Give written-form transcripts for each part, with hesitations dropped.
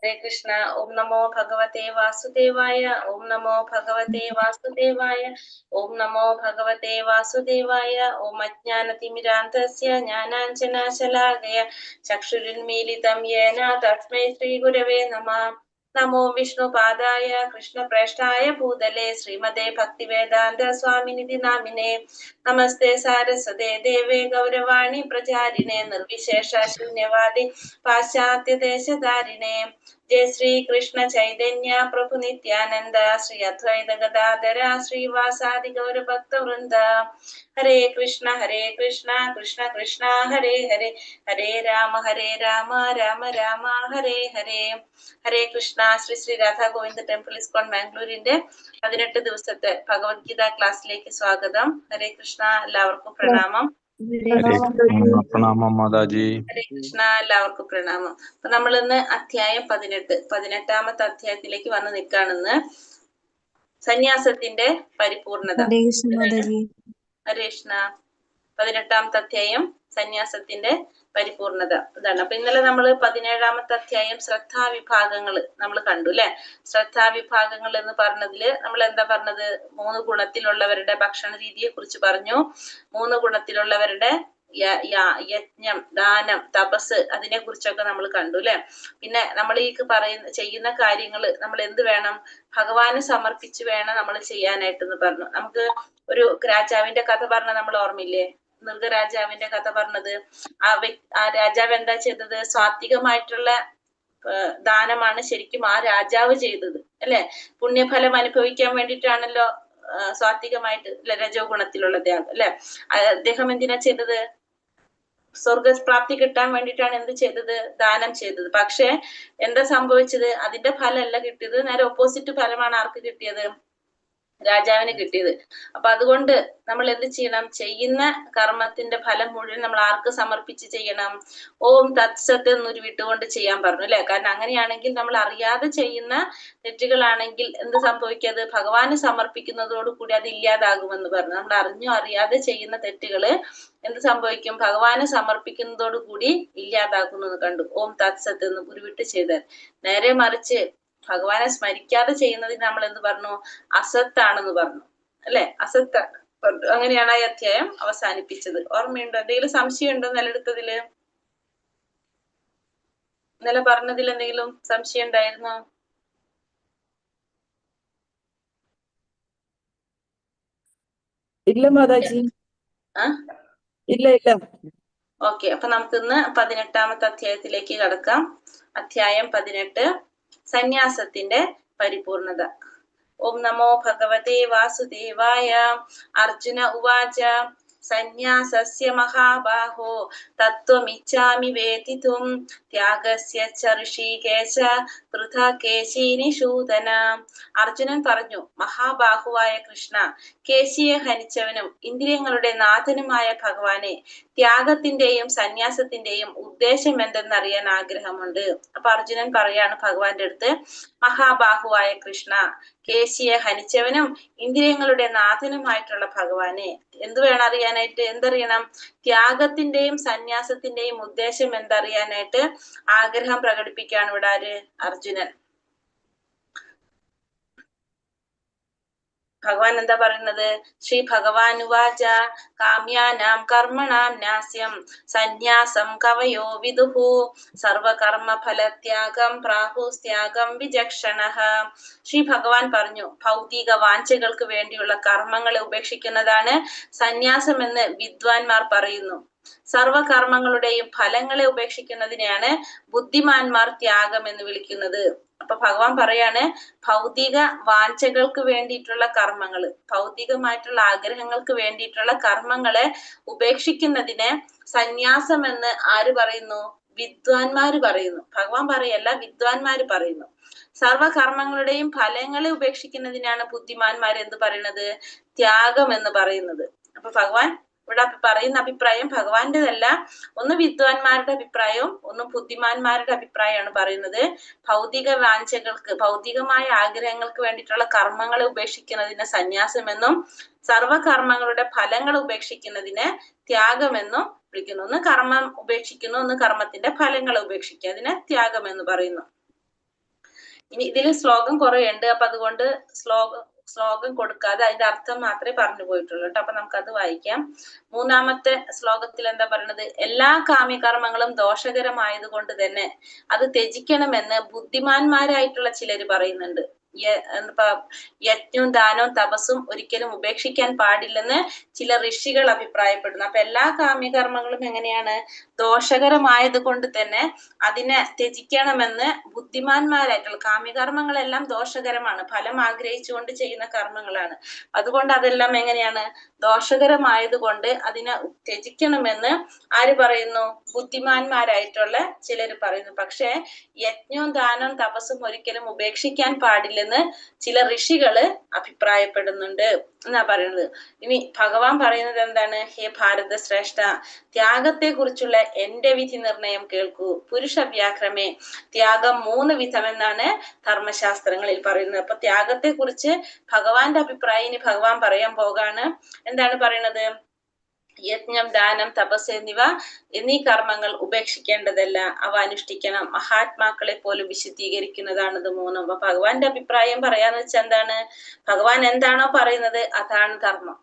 हरे कृष्णा। ओम नमो भगवते वासुदेवाय। ओम नमो भगवते वासुदेवाय। ओम नमो भगवते वासुदेवाय। ओम अज्ञानतिमिरान्धस्य ज्ञानाञ्जनशलाकया चक्षुरुन्मीलितं येन तस्मै श्रीगुरवे नमः। नमो विष्णुपादाय कृष्णप्रेष्ठाय भूतले श्रीमते भक्तिवेदान्त स्वामिनिधि नामिने। नमस्ते सारस्वते देवे गौरवाणी प्रचारिणे निर्विशेष शून्यवादी पाश्चात्य देशधारिणे। जय श्री कृष्ण चैतन्य प्रभु नित्यानंद श्री अद्वैत गदाधर श्रीवासादि गौर भक्त वृंद। हरे कृष्ण कृष्ण कृष्ण हरे हरे, हरे राम राम राम हरे हरे. ഹരേ കൃഷ്ണ. ശ്രീ ശ്രീ രാധാ ഗോവിന്ദ ടെമ്പിൾ ഇസ്കോൺ മാംഗ്ലൂരിന്റെ 18 ദിവസത്തെ ഭഗവത്ഗീത ക്ലാസ്സിലേക്ക് സ്വാഗതം. ഹരേ കൃഷ്ണ. എല്ലാവർക്കും പ്രണാമം. പ്രണാമം മാതാജി. ഹരേ കൃഷ്ണ. എല്ലാവർക്കും പ്രണാമം. അപ്പൊ നമ്മൾ ഇന്ന് അധ്യായം 18 അധ്യായത്തിലേക്ക് വന്ന് നിൽക്കാണെന്ന്. സന്യാസത്തിന്റെ പരിപൂർണത. ഹരേ കൃഷ്ണ. 18 അധ്യായം സന്യാസത്തിന്റെ പരിപൂർണത ഇതാണ്. അപ്പൊ ഇന്നലെ നമ്മൾ 17 അധ്യായം ശ്രദ്ധാവിഭാഗങ്ങൾ നമ്മൾ കണ്ടു അല്ലെ. ശ്രദ്ധാവിഭാഗങ്ങൾ എന്ന് പറഞ്ഞതില് നമ്മൾ എന്താ പറഞ്ഞത്? 3 ഗുണത്തിലുള്ളവരുടെ ഭക്ഷണ രീതിയെ കുറിച്ച് പറഞ്ഞു. 3 ഗുണത്തിലുള്ളവരുടെ യജ്ഞം, ദാനം, തപസ്, അതിനെ കുറിച്ചൊക്കെ നമ്മൾ കണ്ടു അല്ലെ. പിന്നെ നമ്മൾ ഈ ചെയ്യുന്ന കാര്യങ്ങൾ നമ്മൾ എന്ത് വേണം? ഭഗവാന് സമർപ്പിച്ച് വേണം നമ്മൾ ചെയ്യാനായിട്ടെന്ന് പറഞ്ഞു. നമുക്ക് ഒരു രാജാവിന്റെ കഥ പറഞ്ഞ നമ്മൾ ഓർമ്മയില്ലേ? മൃഗരാജാവിന്റെ കഥ പറഞ്ഞത്. ആ രാജാവ് എന്താ ചെയ്തത്? സാത്വികമായിട്ടുള്ള ദാനമാണ് ശരിക്കും ആ രാജാവ് ചെയ്തത് അല്ലെ. പുണ്യഫലം അനുഭവിക്കാൻ വേണ്ടിയിട്ടാണല്ലോ സാത്വികമായിട്ട് രജോ ഗുണത്തിലുള്ള ത്യാഗം അല്ലെ. അദ്ദേഹം എന്തിനാ ചെയ്തത്? സ്വർഗപ്രാപ്തി കിട്ടാൻ വേണ്ടിയിട്ടാണ് എന്ത് ചെയ്തത്? ദാനം ചെയ്തത്. പക്ഷെ എന്താ സംഭവിച്ചത്? അതിന്റെ ഫലമല്ല കിട്ടിയത്, നേരെ ഓപ്പോസിറ്റ് ഫലമാണ് ആർക്ക് കിട്ടിയത്? രാജാവിന് കിട്ടിയത്. അപ്പൊ അതുകൊണ്ട് നമ്മൾ എന്ത് ചെയ്യണം? ചെയ്യുന്ന കർമ്മത്തിന്റെ ഫലം മുഴുവൻ നമ്മൾ ആർക്ക് സമർപ്പിച്ച് ചെയ്യണം? ഓം തത്സത്ത് എന്നൊരു വിട്ടുകൊണ്ട് ചെയ്യാൻ പറഞ്ഞു അല്ലെ. കാരണം അങ്ങനെയാണെങ്കിൽ നമ്മൾ അറിയാതെ ചെയ്യുന്ന തെറ്റുകളാണെങ്കിൽ എന്ത് സംഭവിക്കാത്? ഭഗവാന് സമർപ്പിക്കുന്നതോടുകൂടി അത് ഇല്ലാതാകുമെന്ന് പറഞ്ഞു. നമ്മൾ അറിഞ്ഞോ അറിയാതെ ചെയ്യുന്ന തെറ്റുകള് എന്ത് സംഭവിക്കും? ഭഗവാന് സമർപ്പിക്കുന്നതോടുകൂടി ഇല്ലാതാക്കുന്നു എന്ന് കണ്ടു. ഓം തത്സത്ത് എന്ന് ഉരുവിട്ട് ചെയ്താൽ. നേരെ മറിച്ച് ഭഗവാനെ സ്മരിക്കാതെ ചെയ്യുന്നതിന് നമ്മൾ എന്ത് പറഞ്ഞു? അസത്താണെന്ന് പറഞ്ഞു അല്ലെ. അസത്താണ്. അങ്ങനെയാണ് ഈ അധ്യായം അവസാനിപ്പിച്ചത്. ഓർമ്മയുണ്ടോ? എന്തെങ്കിലും സംശയം ഉണ്ടോ നിലയെടുത്തതില്? ഇന്നലെ പറഞ്ഞതിൽ എന്തെങ്കിലും സംശയം ഉണ്ടായിരുന്നോ? ഇല്ല മാതാജി. ഇല്ല. ഓക്കെ. അപ്പൊ നമുക്ക് ഇന്ന് 18 അധ്യായത്തിലേക്ക് കടക്കാം. അധ്യായം 18, സന്യാസത്തിന്റെ പരിപൂർണത. ഓം നമോ ഭഗവതേ വാസുദേവായ. അർജുന ഉവാച സന്യാസസ്യ മഹാബാഹോ തത്വമിച്ഛാമി വേദിതും ത്യാഗസ്യ ച ഋഷികേശ പൃഥാ കേശീനിഷൂദന. അർജുനൻ പറഞ്ഞു, മഹാബാഹുവായ കൃഷ്ണ, കേശിയെ ഹനിച്ചവനും ഇന്ദ്രിയങ്ങളുടെ നാഥനുമായ ഭഗവാനെ, ത്യാഗത്തിന്റെയും സന്യാസത്തിന്റെയും ഉദ്ദേശം എന്തെന്നറിയാൻ ആഗ്രഹമുണ്ട്. അപ്പൊ അർജുനൻ പറയാണ് ഭഗവാന്റെ അടുത്ത്, മഹാബാഹുവായ കൃഷ്ണ, കേശിയെ ഹനിച്ചവനും ഇന്ദ്രിയങ്ങളുടെ നാഥനുമായിട്ടുള്ള ഭഗവാനെ എന്ത് വേണം അറിയാനായിട്ട്? എന്തറിയണം? ത്യാഗത്തിന്റെയും സന്യാസത്തിന്റെയും ഉദ്ദേശം എന്തറിയാനായിട്ട് ആഗ്രഹം പ്രകടിപ്പിക്കുകയാണ് ഇവിടെ ആര്? അർജുനൻ. ഭഗവാൻ എന്താ പറയുന്നത്? ശ്രീ ഭഗവാൻ ഉവാച കാമ്യാനാം കർമ്മണാം നാസ്യം സന്യാസം കവയോ വിദുഹു സർവകർമ്മ ഫലത്യാഗം പ്രാഹുസ്ത്യാഗം വിചക്ഷണഃ. ശ്രീ ഭഗവാൻ പറഞ്ഞു, ഭൗതിക വാഞ്ചകൾക്ക് വേണ്ടിയുള്ള കർമ്മങ്ങളെ ഉപേക്ഷിക്കുന്നതാണ് സന്യാസം എന്ന് വിദ്വാൻമാർ പറയുന്നു. സർവകർമ്മങ്ങളുടെയും ഫലങ്ങളെ ഉപേക്ഷിക്കുന്നതിനെയാണ് ബുദ്ധിമാന്മാർ ത്യാഗം എന്ന് വിളിക്കുന്നത്. അപ്പൊ ഭഗവാൻ പറയാണ്, ഭൗതിക വാഞ്ചകൾക്ക് വേണ്ടിയിട്ടുള്ള കർമ്മങ്ങള്, ഭൗതികമായിട്ടുള്ള ആഗ്രഹങ്ങൾക്ക് വേണ്ടിയിട്ടുള്ള കർമ്മങ്ങളെ ഉപേക്ഷിക്കുന്നതിനെ സന്യാസം എന്ന് ആര് പറയുന്നു? വിദ്വാൻമാര് പറയുന്നു. ഭഗവാൻ പറയല്ല, വിദ്വാൻമാര് പറയുന്നു. സർവകർമ്മങ്ങളുടെയും ഫലങ്ങളെ ഉപേക്ഷിക്കുന്നതിനാണ് ബുദ്ധിമാന്മാർ എന്ത് പറയുന്നത്? ത്യാഗം എന്ന് പറയുന്നത്. അപ്പൊ ഭഗവാൻ ഇവിടെ പറയുന്ന അഭിപ്രായം ഭഗവാന്റെതല്ല, ഒന്ന് വിദ്വാൻമാരുടെ അഭിപ്രായവും ഒന്ന് ബുദ്ധിമാന്മാരുടെ അഭിപ്രായമാണ് പറയുന്നത്. ഭൗതിക വാഞ്ചകൾക്ക്, ഭൗതികമായ ആഗ്രഹങ്ങൾക്ക് വേണ്ടിയിട്ടുള്ള കർമ്മങ്ങളെ ഉപേക്ഷിക്കുന്നതിനെ സന്യാസമെന്നും സർവകർമ്മങ്ങളുടെ ഫലങ്ങൾ ഉപേക്ഷിക്കുന്നതിനെ ത്യാഗമെന്നും വിളിക്കുന്നു. ഒന്ന് കർമ്മം ഉപേക്ഷിക്കുന്നു, ഒന്ന് കർമ്മത്തിന്റെ ഫലങ്ങൾ ഉപേക്ഷിക്കുക, അതിനെ ത്യാഗം എന്ന് പറയുന്നു. ഇനി ഇതിൽ ശ്ലോകം കുറെ ഉണ്ട്. അപ്പൊ അതുകൊണ്ട് ശ്ലോകം കൊടുക്കാതെ അതിന്റെ അർത്ഥം മാത്രമേ പറഞ്ഞു പോയിട്ടുള്ളൂ കേട്ടോ. അപ്പൊ നമുക്കത് വായിക്കാം. 3-ാമത്തെ ശ്ലോകത്തിൽ എന്താ പറയുന്നത്? എല്ലാ കാമ്യകർമ്മങ്ങളും ദോഷകരമായത് കൊണ്ട് തന്നെ അത് ത്യജിക്കണമെന്ന് ബുദ്ധിമാന്മാരായിട്ടുള്ള ചിലര് പറയുന്നുണ്ട്. യജ്ഞവും ദാനവും തപസ്സും ഒരിക്കലും ഉപേക്ഷിക്കാൻ പാടില്ലെന്ന് ചില ഋഷികൾ അഭിപ്രായപ്പെടുന്നു. അപ്പൊ എല്ലാ കാമ്യകർമ്മങ്ങളും എങ്ങനെയാണ്? ദോഷകരമായത് കൊണ്ട് തന്നെ അതിനെ ത്യജിക്കണമെന്ന് ബുദ്ധിമാന്മാരായിട്ടുള്ള, കാമ്യകർമ്മങ്ങളെല്ലാം ദോഷകരമാണ്, ഫലം ആഗ്രഹിച്ചുകൊണ്ട് ചെയ്യുന്ന കർമ്മങ്ങളാണ്. അതുകൊണ്ട് അതെല്ലാം എങ്ങനെയാണ്? ദോഷകരമായത് കൊണ്ട് അതിനെ ത്യജിക്കണമെന്ന് ആര് പറയുന്നു? ബുദ്ധിമാന്മാരായിട്ടുള്ള ചിലര് പറയുന്നു. പക്ഷെ യജ്ഞവും ദാനവും തപസ്സും ഒരിക്കലും ഉപേക്ഷിക്കാൻ പാടില്ലെന്ന് ചില ഋഷികള് അഭിപ്രായപ്പെടുന്നുണ്ട് എന്നാ പറയുന്നത്. ഇനി ഭഗവാൻ പറയുന്നത് എന്താണ്? ഹേ ഭാരത ശ്രേഷ്ഠ, ത്യാഗത്തെ കുറിച്ചുള്ള എന്റെ വിധി നിർണയം കേൾക്കൂ. പുരുഷ വ്യാഘ്രമേ, ത്യാഗം 3 വിധമെന്നാണ് ധർമ്മശാസ്ത്രങ്ങളിൽ പറയുന്നത്. അപ്പൊ ത്യാഗത്തെ കുറിച്ച് ഭഗവാന്റെ അഭിപ്രായം ഇനി ഭഗവാൻ പറയാൻ പോകാണ്. എന്താണ് പറയുന്നത്? യജ്ഞം, ദാനം, തപസ് എന്നീ കർമ്മങ്ങൾ ഉപേക്ഷിക്കേണ്ടതല്ല, അവ അനുഷ്ഠിക്കണം. മഹാത്മാക്കളെ പോലും വിശുദ്ധീകരിക്കുന്നതാണ് ഇത് 3. അപ്പൊ ഭഗവാന്റെ അഭിപ്രായം പറയാന്ന് വെച്ചാൽ എന്താണ്? ഭഗവാൻ എന്താണോ പറയുന്നത് അതാണ് ധർമ്മം.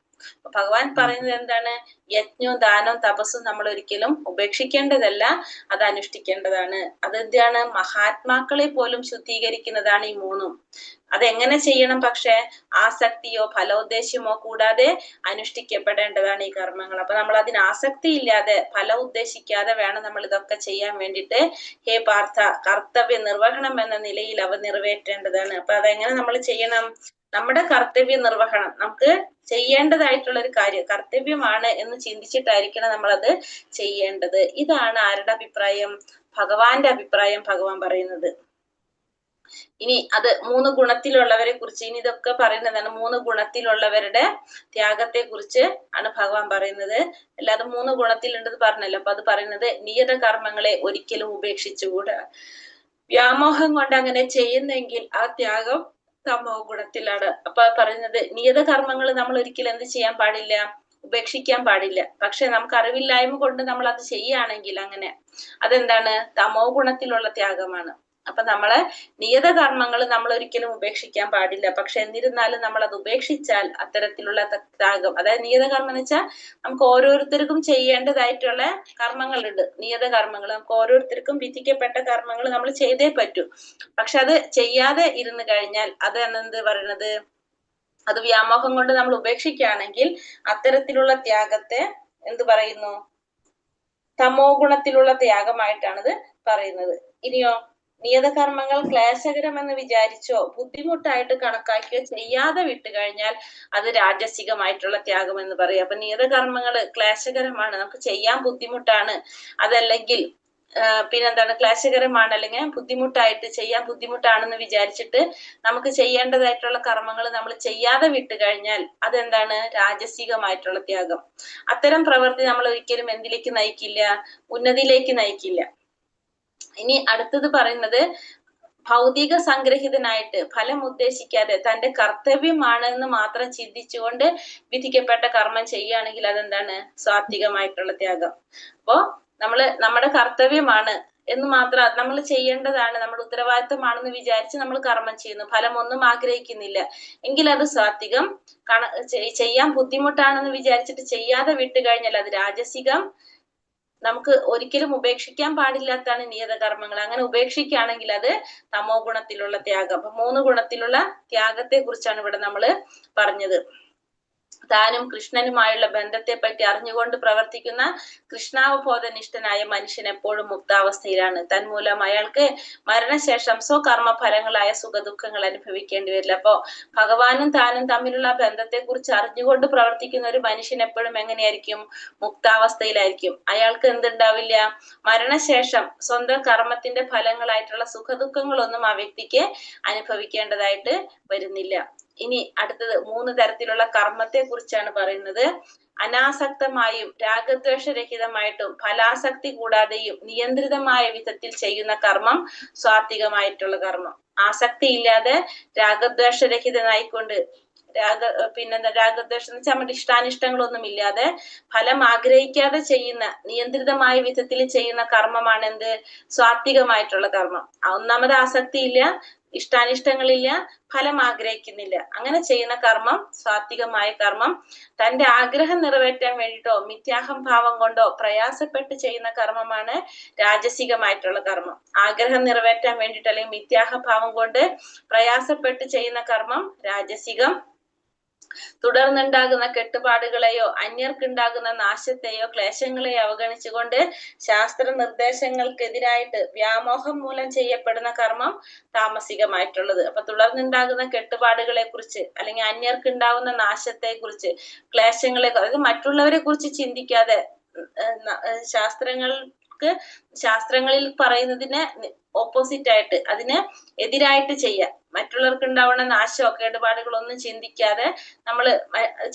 ഭഗവാൻ പറയുന്നത് എന്താണ്? യജ്ഞവും ദാനവും തപസ്സും നമ്മൾ ഒരിക്കലും ഉപേക്ഷിക്കേണ്ടതല്ല, അത് അനുഷ്ഠിക്കേണ്ടതാണ്. അതെന്താണ്? മഹാത്മാക്കളെ പോലും ശുദ്ധീകരിക്കുന്നതാണ് ഈ 3. അതെങ്ങനെ ചെയ്യണം? പക്ഷെ ആസക്തിയോ ഫലോദ്ദേശ്യമോ കൂടാതെ അനുഷ്ഠിക്കപ്പെടേണ്ടതാണ് ഈ കർമ്മങ്ങൾ. അപ്പൊ നമ്മൾ അതിന് ആസക്തി ഇല്ലാതെ, ഫലം ഉദ്ദേശിക്കാതെ വേണം നമ്മൾ ഇതൊക്കെ ചെയ്യാൻ വേണ്ടിയിട്ട്. ഹേ പാർത്ഥ, കർത്തവ്യ നിർവഹണം എന്ന നിലയിൽ അവ നിറവേറ്റേണ്ടതാണ്. അപ്പൊ അതെങ്ങനെ നമ്മൾ ചെയ്യണം? നമ്മുടെ കർത്തവ്യ നിർവഹണം, നമുക്ക് ചെയ്യേണ്ടതായിട്ടുള്ള ഒരു കാര്യം, കർത്തവ്യമാണ് എന്ന് ചിന്തിച്ചിട്ടായിരിക്കണം നമ്മളത് ചെയ്യേണ്ടത്. ഇതാണ് ആരുടെ അഭിപ്രായം? ഭഗവാന്റെ അഭിപ്രായം ഭഗവാൻ പറയുന്നത്. ഇനി അത് 3 ഗുണത്തിലുള്ളവരെ കുറിച്ച്, ഇനി ഇതൊക്കെ പറയുന്നതാണ് 3 ഗുണത്തിലുള്ളവരുടെ ത്യാഗത്തെ കുറിച്ച് ആണ് ഭഗവാൻ പറയുന്നത്. അല്ലാതെ 3 ഗുണത്തിലുണ്ടെന്ന് പറഞ്ഞല്ലോ. അപ്പൊ അത് പറയുന്നത് നിയത കർമ്മങ്ങളെ ഒരിക്കലും ഉപേക്ഷിച്ചുകൂടാ. വ്യാമോഹം കൊണ്ട് അങ്ങനെ ചെയ്യുന്നെങ്കിൽ ആ ത്യാഗം തമോ ഗുണത്തിലാണ്. അപ്പൊ പറയുന്നത് നിയത കർമ്മങ്ങൾ നമ്മൾ ഒരിക്കലും എന്ത് ചെയ്യാൻ പാടില്ല? ഉപേക്ഷിക്കാൻ പാടില്ല. പക്ഷെ നമുക്ക് അറിവില്ലായ്മ കൊണ്ട് നമ്മൾ അത് ചെയ്യുകയാണെങ്കിൽ അങ്ങനെ അതെന്താണ്? തമോ ഗുണത്തിലുള്ള ത്യാഗമാണ്. അപ്പൊ നമ്മളെ നിയത കർമ്മങ്ങൾ നമ്മൾ ഒരിക്കലും ഉപേക്ഷിക്കാൻ പാടില്ല. പക്ഷെ എന്നിരുന്നാലും നമ്മൾ അത് ഉപേക്ഷിച്ചാൽ അത്തരത്തിലുള്ള ത്യാഗം, അതായത് നിയത കർമ്മം എന്ന് വെച്ചാൽ നമുക്ക് ഓരോരുത്തർക്കും ചെയ്യേണ്ടതായിട്ടുള്ള കർമ്മങ്ങളുണ്ട്. നിയത കർമ്മങ്ങൾ നമുക്ക് ഓരോരുത്തർക്കും വിധിക്കപ്പെട്ട കർമ്മങ്ങൾ നമ്മൾ ചെയ്തേ പറ്റൂ. പക്ഷെ അത് ചെയ്യാതെ ഇരുന്ന് കഴിഞ്ഞാൽ അത് എന്ത് പറയണത്? അത് വ്യാമോഹം കൊണ്ട് നമ്മൾ ഉപേക്ഷിക്കുകയാണെങ്കിൽ അത്തരത്തിലുള്ള ത്യാഗത്തെ എന്ത് പറയുന്നു? തമോ ഗുണത്തിലുള്ള ത്യാഗമായിട്ടാണിത് പറയുന്നത്. ഇനിയോ, നിയതകർമ്മങ്ങൾ ക്ലേശകരമെന്ന് വിചാരിച്ചോ ബുദ്ധിമുട്ടായിട്ട് കണക്കാക്കിയോ ചെയ്യാതെ വിട്ടുകഴിഞ്ഞാൽ അത് രാജസികമായിട്ടുള്ള ത്യാഗം എന്ന് പറയും. അപ്പൊ നിയതകർമ്മങ്ങള് ക്ലേശകരമാണ്, നമുക്ക് ചെയ്യാൻ ബുദ്ധിമുട്ടാണ്, അതല്ലെങ്കിൽ പിന്നെന്താണ്, ക്ലേശകരമാണ് അല്ലെങ്കിൽ ബുദ്ധിമുട്ടായിട്ട് ചെയ്യാൻ ബുദ്ധിമുട്ടാണെന്ന് വിചാരിച്ചിട്ട് നമുക്ക് ചെയ്യേണ്ടതായിട്ടുള്ള കർമ്മങ്ങൾ നമ്മൾ ചെയ്യാതെ വിട്ടുകഴിഞ്ഞാൽ അതെന്താണ്? രാജസികമായിട്ടുള്ള ത്യാഗം. അത്തരം പ്രവൃത്തി നമ്മൾ ഒരിക്കലും എന്തിലേക്ക് നയിക്കില്ല? ഉന്നതിയിലേക്ക് നയിക്കില്ല. ഇനി അടുത്തത് പറയുന്നത് ഭൗതിക സംഗ്രഹിതനായിട്ട് ഫലം ഉദ്ദേശിക്കാതെ തന്റെ കർത്തവ്യമാണെന്ന് മാത്രം ചിന്തിച്ചുകൊണ്ട് വിധിക്കപ്പെട്ട കർമ്മം ചെയ്യുകയാണെങ്കിൽ അതെന്താണ്? സാത്വികമായിട്ടുള്ള ത്യാഗം. അപ്പോ നമ്മുടെ കർത്തവ്യമാണ് എന്ന് മാത്രം നമ്മൾ ചെയ്യേണ്ടതാണ്, നമ്മുടെ ഉത്തരവാദിത്തമാണെന്ന് വിചാരിച്ച് നമ്മൾ കർമ്മം ചെയ്യുന്നു, ഫലം ഒന്നും ആഗ്രഹിക്കുന്നില്ല എങ്കിൽ അത് സാത്വികം. ചെയ്യാൻ ബുദ്ധിമുട്ടാണെന്ന് വിചാരിച്ചിട്ട് ചെയ്യാതെ വിട്ടുകഴിഞ്ഞാൽ അത് രാജസികം. നമുക്ക് ഒരിക്കലും ഉപേക്ഷിക്കാൻ പാടില്ലാത്തതാണ് നിയതകർമ്മങ്ങൾ. അങ്ങനെ ഉപേക്ഷിക്കുകയാണെങ്കിൽ അത് തമോ ഗുണത്തിലുള്ള ത്യാഗം. അപ്പൊ 3 ഗുണത്തിലുള്ള ത്യാഗത്തെ കുറിച്ചാണ് ഇവിടെ നമ്മൾ പറഞ്ഞത്. താനും കൃഷ്ണനുമായുള്ള ബന്ധത്തെ പറ്റി അറിഞ്ഞുകൊണ്ട് പ്രവർത്തിക്കുന്ന കൃഷ്ണാവബോധനിഷ്ഠനായ മനുഷ്യൻ എപ്പോഴും മുക്താവസ്ഥയിലാണ്. തന്മൂലം അയാൾക്ക് മരണശേഷം സ്വകർമ്മ ഫലങ്ങളായ സുഖദുഃഖങ്ങൾ അനുഭവിക്കേണ്ടി വരില്ല. അപ്പോ ഭഗവാനും താനും തമ്മിലുള്ള ബന്ധത്തെ കുറിച്ച് അറിഞ്ഞുകൊണ്ട് പ്രവർത്തിക്കുന്ന ഒരു മനുഷ്യൻ എപ്പോഴും എങ്ങനെയായിരിക്കും? മുക്താവസ്ഥയിലായിരിക്കും. അയാൾക്ക് എന്തുണ്ടാവില്ല? മരണശേഷം സ്വന്തം കർമ്മത്തിന്റെ ഫലങ്ങളായിട്ടുള്ള സുഖദുഃഖങ്ങളൊന്നും ആ വ്യക്തിക്ക് അനുഭവിക്കേണ്ടതായിട്ട് വരുന്നില്ല. ഇനി അടുത്തത് 3 തരത്തിലുള്ള കർമ്മത്തെ കുറിച്ചാണ് പറയുന്നത്. അനാസക്തമായും രാഗദ്വേഷരഹിതമായിട്ടും ഫലാസക്തി കൂടാതെയും നിയന്ത്രിതമായ വിധത്തിൽ ചെയ്യുന്ന കർമ്മം സാത്വികമായിട്ടുള്ള കർമ്മം. ആസക്തി ഇല്ലാതെ രാഗദ്വേഷരഹിതനായിക്കൊണ്ട് രാഗദ്വേഷം എന്ന് വെച്ചാൽ നമ്മുടെ ഇഷ്ടാനിഷ്ടങ്ങളൊന്നും ഇല്ലാതെ ഫലം ആഗ്രഹിക്കാതെ ചെയ്യുന്ന നിയന്ത്രിതമായ വിധത്തിൽ ചെയ്യുന്ന കർമ്മമാണ് എന്ത്? സാത്വികമായിട്ടുള്ള കർമ്മം. ഒന്നാമത് ആസക്തി ഇല്ല, ഇഷ്ടാനിഷ്ടങ്ങളില്ല, ഫലം ആഗ്രഹിക്കുന്നില്ല. അങ്ങനെ ചെയ്യുന്ന കർമ്മം സാത്വികമായ കർമ്മം. തന്റെ ആഗ്രഹം നിറവേറ്റാൻ വേണ്ടിയിട്ടോ മിഥ്യാഹംഭാവം കൊണ്ടോ പ്രയാസപ്പെട്ട് ചെയ്യുന്ന കർമ്മമാണ് രാജസികമായിട്ടുള്ള കർമ്മം. ആഗ്രഹം നിറവേറ്റാൻ വേണ്ടിയിട്ട് അല്ലെങ്കിൽ മിഥ്യാഹഭാവം കൊണ്ട് പ്രയാസപ്പെട്ട് ചെയ്യുന്ന കർമ്മം രാജസികം. തുടർന്നുണ്ടാകുന്ന കെട്ടുപാടുകളെയോ അന്യർക്കുണ്ടാകുന്ന നാശത്തെയോ ക്ലേശങ്ങളെയോ അവഗണിച്ചുകൊണ്ട് ശാസ്ത്ര നിർദ്ദേശങ്ങൾക്കെതിരായിട്ട് വ്യാമോഹം മൂലം ചെയ്യപ്പെടുന്ന കർമ്മം താമസികമായിട്ടുള്ളത്. അപ്പൊ തുടർന്നുണ്ടാകുന്ന കെട്ടുപാടുകളെ കുറിച്ച് അല്ലെങ്കിൽ അന്യർക്കുണ്ടാകുന്ന നാശത്തെ കുറിച്ച്, ക്ലേശങ്ങളെ, അതായത് മറ്റുള്ളവരെ കുറിച്ച് ചിന്തിക്കാതെ ശാസ്ത്രങ്ങളിൽ പറയുന്നതിന് ഓപ്പോസിറ്റ് ആയിട്ട്, അതിന് എതിരായിട്ട് ചെയ്യാം. മറ്റുള്ളവർക്ക് ഉണ്ടാവുന്ന നാശമോ കേടുപാടുകളൊന്നും ചിന്തിക്കാതെ നമ്മൾ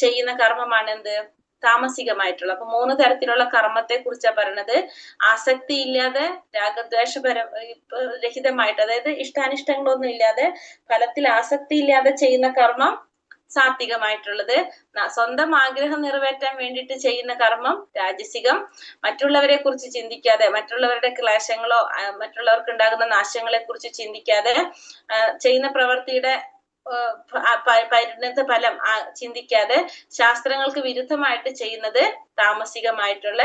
ചെയ്യുന്ന കർമ്മമാണ് എന്ത്? താമസികമായിട്ടുള്ള. അപ്പൊ 3 തരത്തിലുള്ള കർമ്മത്തെ കുറിച്ചാണ് പറയണത്. ആസക്തി ഇല്ലാതെ, രഹിതമായിട്ട്, അതായത് ഇഷ്ടാനിഷ്ടങ്ങളൊന്നും ഇല്ലാതെ, ഫലത്തിൽ ആസക്തി ഇല്ലാതെ ചെയ്യുന്ന കർമ്മം സാത്വികമായിട്ടുള്ളത്. സ്വന്തം ആഗ്രഹം നിറവേറ്റാൻ വേണ്ടിയിട്ട് ചെയ്യുന്ന കർമ്മം രാജസികം. മറ്റുള്ളവരെ കുറിച്ച് ചിന്തിക്കാതെ, മറ്റുള്ളവരുടെ ക്ലേശങ്ങളോ മറ്റുള്ളവർക്ക് ഉണ്ടാകുന്ന നാശങ്ങളെ കുറിച്ച് ചിന്തിക്കാതെ ചെയ്യുന്ന പ്രവൃത്തിയുടെ പരിണിത ഫലം ചിന്തിക്കാതെ ശാസ്ത്രങ്ങൾക്ക് വിരുദ്ധമായിട്ട് ചെയ്യുന്നത് താമസികമായിട്ടുള്ള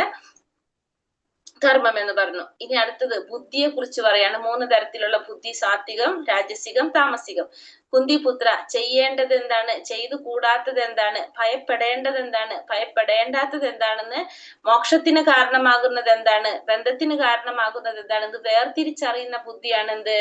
കർമ്മം എന്ന് പറഞ്ഞു. ഇനി അടുത്തത് ബുദ്ധിയെ കുറിച്ച് പറയാണ്. 3 തരത്തിലുള്ള ബുദ്ധി: സാത്വികം, രാജസികം, താമസികം. കുന്തിപുത്ര, ചെയ്യേണ്ടത് എന്താണ്, ചെയ്തു കൂടാത്തത് എന്താണ്, ഭയപ്പെടേണ്ടത് എന്താണ്, ഭയപ്പെടേണ്ടാത്തത് എന്താണെന്ന്, മോക്ഷത്തിന് കാരണമാകുന്നത് എന്താണ്, ബന്ധത്തിന് കാരണമാകുന്നത് എന്താണ്, ഇത് വേർതിരിച്ചറിയുന്ന ബുദ്ധിയാണ് എന്ത്?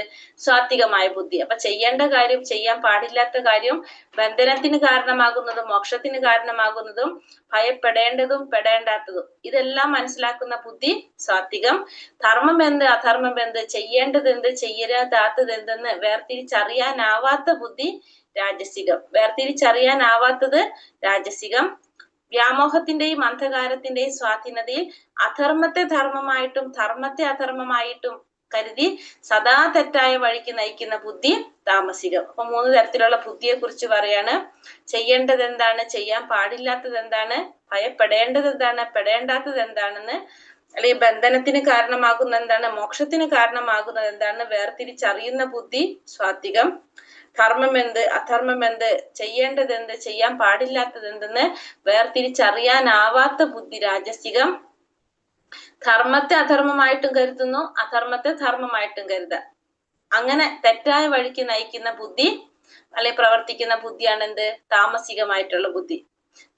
സാത്വികമായ ബുദ്ധി. അപ്പൊ ചെയ്യേണ്ട കാര്യം, ചെയ്യാൻ പാടില്ലാത്ത കാര്യം, ബന്ധനത്തിന് കാരണമാകുന്നതും മോക്ഷത്തിന് കാരണമാകുന്നതും, ഭയപ്പെടേണ്ടതും പെടേണ്ടാത്തതും, ഇതെല്ലാം മനസ്സിലാക്കുന്ന ബുദ്ധി സാത്വികം. ധർമ്മം എന്ത്, അധർമ്മം എന്ത്, ചെയ്യേണ്ടത് എന്ത്, ചെയ്യരുതാത്തത് എന്തെന്ന് വേർതിരിച്ചറിയാനാവാത്ത ബുദ്ധി രാജസികം. വേർതിരിച്ചറിയാനാവാത്തത് രാജസികം. വ്യാമോഹത്തിന്റെയും അന്ധകാരത്തിന്റെയും സ്വാധീനതയിൽ അധർമ്മത്തെ ധർമ്മമായിട്ടും ധർമ്മത്തെ അധർമ്മമായിട്ടും കരുതി സദാ തെറ്റായ വഴിക്ക് നയിക്കുന്ന ബുദ്ധി താമസികം. അപ്പൊ 3 തരത്തിലുള്ള ബുദ്ധിയെ കുറിച്ച് പറയാണ്. ചെയ്യേണ്ടത് എന്താണ്, ചെയ്യാൻ പാടില്ലാത്തത് എന്താണ്, ഭയപ്പെടേണ്ടത് എന്താണ്, പെടേണ്ടാത്തത് എന്താണെന്ന്, അല്ലെങ്കിൽ ബന്ധനത്തിന് കാരണമാകുന്ന എന്താണ്, മോക്ഷത്തിന് കാരണമാകുന്നത് എന്താണെന്ന് വേർതിരിച്ചറിയുന്ന ബുദ്ധി സാത്വികം. ധർമ്മം എന്ത്, അധർമ്മം എന്ത്, ചെയ്യേണ്ടത് എന്ത്, ചെയ്യാൻ പാടില്ലാത്തത് എന്തെന്ന് വേർതിരിച്ചറിയാനാവാത്ത ബുദ്ധി രാജസികം. ധർമ്മത്തെ അധർമ്മമായിട്ടും കരുതുന്നു, അധർമ്മത്തെ ധർമ്മമായിട്ടും കരുതാം. അങ്ങനെ തെറ്റായ വഴിക്ക് നയിക്കുന്ന ബുദ്ധി അല്ലെ പ്രവർത്തിക്കുന്ന ബുദ്ധിയാണ് എന്ത്? താമസികമായിട്ടുള്ള ബുദ്ധി.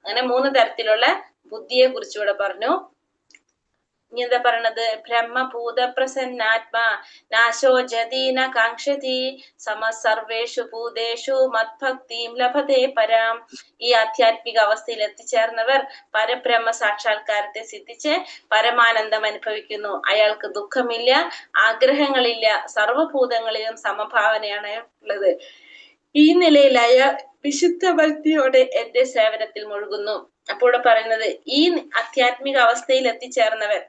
അങ്ങനെ 3 തരത്തിലുള്ള ബുദ്ധിയെ കുറിച്ച് ഇവിടെ പറഞ്ഞു. ഇനി എന്താ പറയണത്? ബ്രഹ്മഭൂത പ്രസന്നാത്മാ നാശോ ജതീന കാംക്ഷതി സമസർവേഷു ഭൂതേഷു മത്ഭക്തിം ലഭതേ പരാം. ഈ ആധ്യാത്മിക അവസ്ഥയിൽ എത്തിച്ചേർന്നവർ പരബ്രഹ്മ സാക്ഷാത്കാരത്തെ സിദ്ധിച്ച് പരമാനന്ദം അനുഭവിക്കുന്നു. അയാൾക്ക് ദുഃഖമില്ല, ആഗ്രഹങ്ങളില്ല, സർവഭൂതങ്ങളിലും സമഭാവനയാണ് ഉള്ളത്. ഈ നിലയിൽ അയാൾ വിശുദ്ധ ഭക്തിയോടെ എന്റെ സേവനത്തിൽ മുഴുകുന്നു. അപ്പോൾ ഇവിടെ പറയുന്നത്, ഈ ആധ്യാത്മിക അവസ്ഥയിൽ എത്തിച്ചേർന്നവർ,